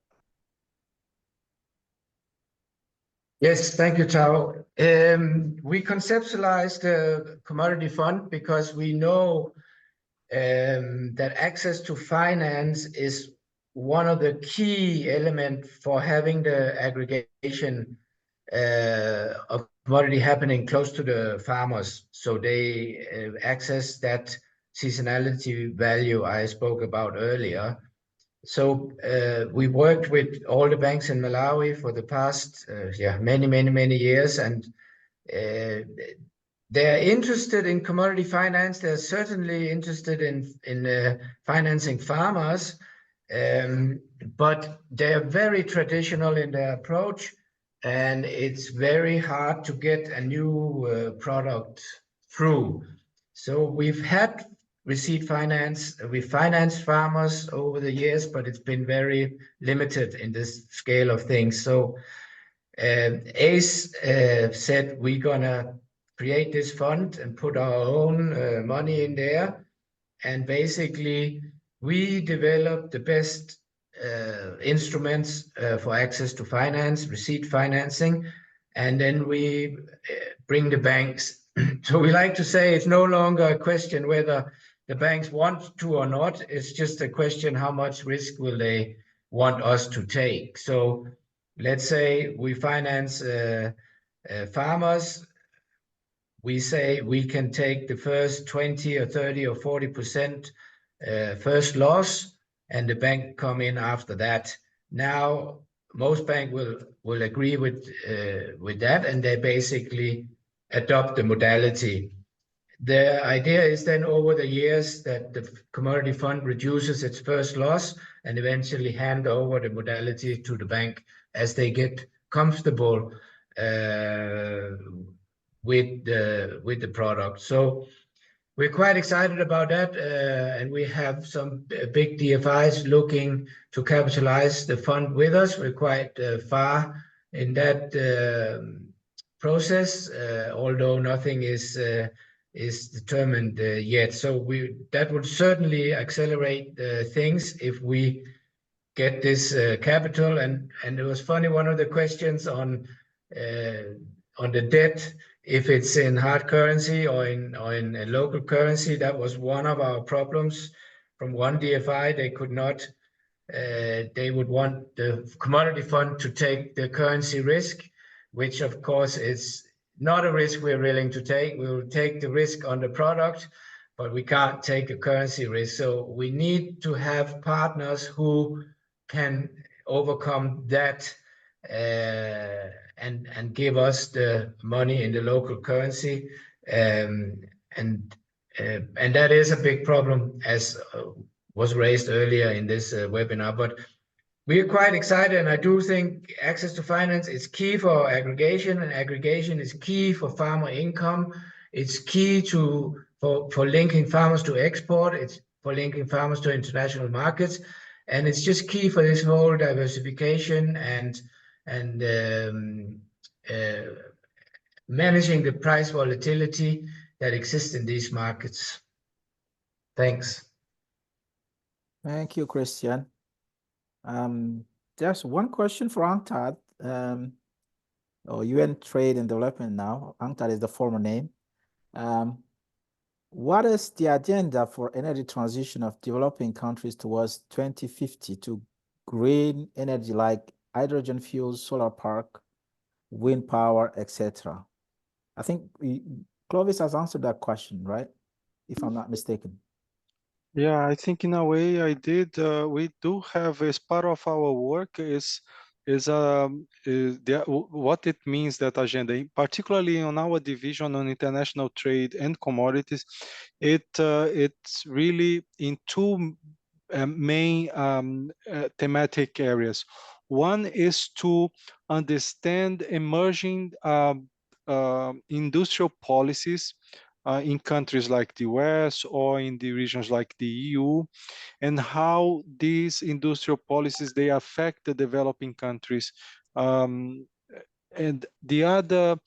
Yes, thank you, Tao. We conceptualized a commodity fund because we know that access to finance is one of the key elements for having the aggregation of commodity happening close to the farmers. So they access that seasonality value I spoke about earlier. So we worked with all the banks in Malawi for the past many years, and they're interested in commodity finance. They're certainly interested in financing farmers, but they're very traditional in their approach, and it's very hard to get a new product through. So we've had receipt finance. We financed farmers over the years, but it's been very limited in this scale of things. So ACE said we're gonna create this fund and put our own money in there. And basically, we develop the best instruments for access to finance, receipt financing, and then we bring the banks. So we like to say it's no longer a question whether the banks want to or not. It's just a question how much risk will they want us to take. So let's say we finance farmers. We say we can take the first 20 or 30 or 40% first loss, and the bank come in after that. Now, most banks will agree with that, and they basically adopt the modality. The idea is then over the years that the commodity fund reduces its first loss and eventually hand over the modality to the bank as they get comfortable with the product. So we're quite excited about that, and we have some big DFIs looking to capitalize the fund with us. We're quite far in that process, although nothing is determined yet. So that would certainly accelerate things if we get this capital. And it was funny, one of the questions on the debt, if it's in hard currency or in a local currency, that was one of our problems. From one DFI, they could not. They would want the commodity fund to take the currency risk, which of course is not a risk we're willing to take. We will take the risk on the product, but we can't take a currency risk. So we need to have partners who can overcome that and give us the money in the local currency, and that is a big problem, as was raised earlier in this webinar. But we are quite excited, and I do think access to finance is key for aggregation, and aggregation is key for farmer income. It's key for linking farmers to export. It's for linking farmers to international markets, and it's just key for this whole diversification and managing the price volatility that exists in these markets. Thanks. Thank you, Christian. There's one question for UNCTAD, or UNCTAD and Development now. UNCTAD is the former name. What is the agenda for energy transition of developing countries towards 2050 to green energy like hydrogen fuels, solar park, wind power, etc.? I think Clovis has answered that question, right? If I'm not mistaken. Yeah, I think in a way I did. We do have, as part of our work, what it means, that agenda, particularly on our division on international trade and commodities. It's really in two main thematic areas. One is to understand emerging industrial policies in countries like the US or in the regions like the EU, and how these industrial policies, they affect the developing countries. And the other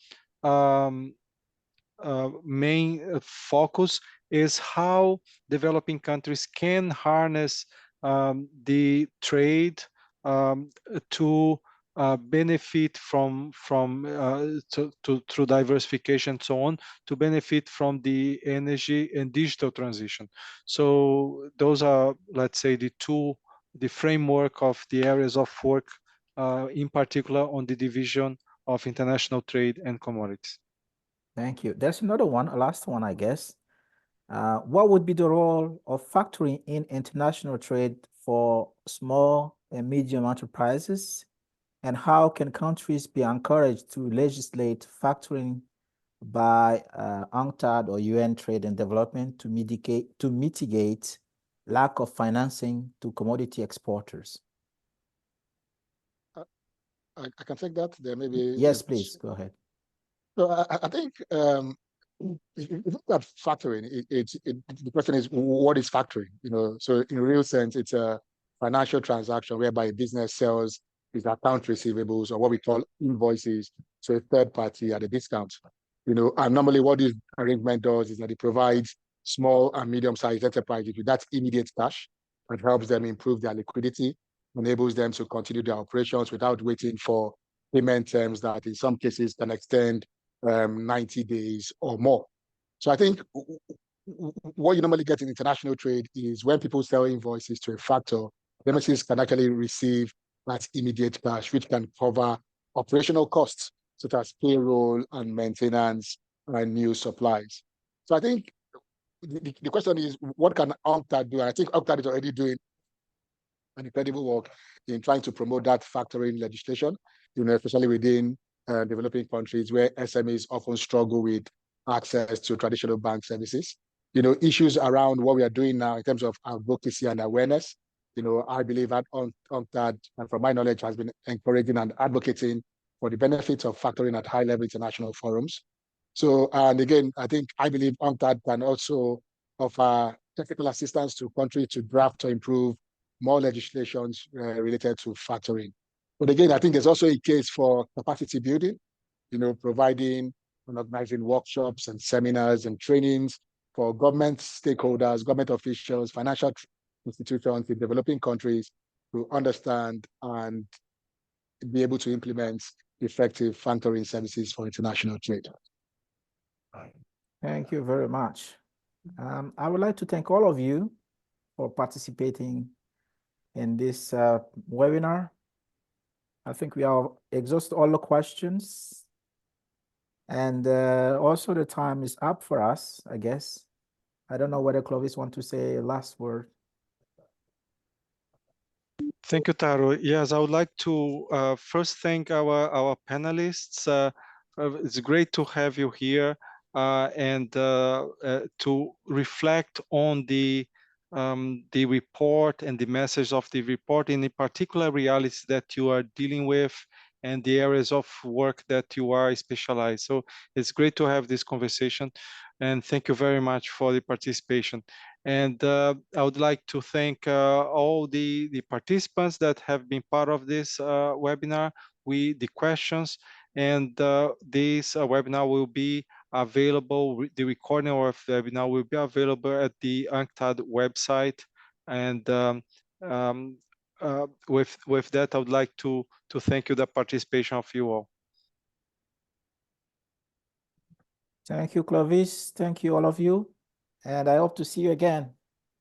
main focus is how developing countries can harness the trade to benefit from through diversification and so on, to benefit from the energy and digital transition. So those are, let's say, the framework of the areas of work, in particular on the division of international trade and commodities. Thank you. There's another one, a last one, I guess. What would be the role of factoring in international trade for small and medium enterprises? And how can countries be encouraged to legislate factoring by UNCTAD or UN Trade and Development to mitigate lack of financing to commodity exporters? I can take that. There may be. Yes, please, go ahead. So I think if you look at factoring, the question is, what is factoring? You know, so in a real sense, it's a financial transaction whereby a business sells its account receivables, or what we call invoices, to a third party at a discount. You know, and normally what this arrangement does is that it provides small and medium-sized enterprises with that immediate cash that helps them improve their liquidity, enables them to continue their operations without waiting for payment terms that in some cases can extend 90 days or more. So I think what you normally get in international trade is when people sell invoices to a factor, businesses can actually receive that immediate cash, which can cover operational costs such as payroll and maintenance and new supplies. So I think the question is, what can UNCTAD do? And I think UNCTAD is already doing an incredible work in trying to promote that factoring legislation, you know, especially within developing countries where SMEs often struggle with access to traditional bank services. You know, issues around what we are doing now in terms of advocacy and awareness. You know, I believe that UNCTAD, and from my knowledge, has been encouraging and advocating for the benefits of factoring at high-level international forums. So, and again, I believe UNCTAD can also offer technical assistance to countries to draft or improve more legislations related to factoring. But again, I think there's also a case for capacity building, you know, providing and organizing workshops and seminars and trainings for government stakeholders, government officials, financial institutions in developing countries to understand and be able to implement effective factoring services for international trade. Thank you very much. I would like to thank all of you for participating in this webinar. I think we have exhausted all the questions, and also the time is up for us, I guess. I don't know whether Clovis want to say a last word. Thank you, Taro. Yes, I would like to first thank our panelists. It's great to have you here and to reflect on the report and the message of the report, in the particular realities that you are dealing with and the areas of work that you are specialized. So it's great to have this conversation, and thank you very much for the participation. And I would like to thank all the participants that have been part of this webinar, the questions, and this webinar will be available, the recording of the webinar will be available at the UNCTAD website. And with that, I would like to thank you, the participation of you all. Thank you, Clovis. Thank you, all of you. And I hope to see you again.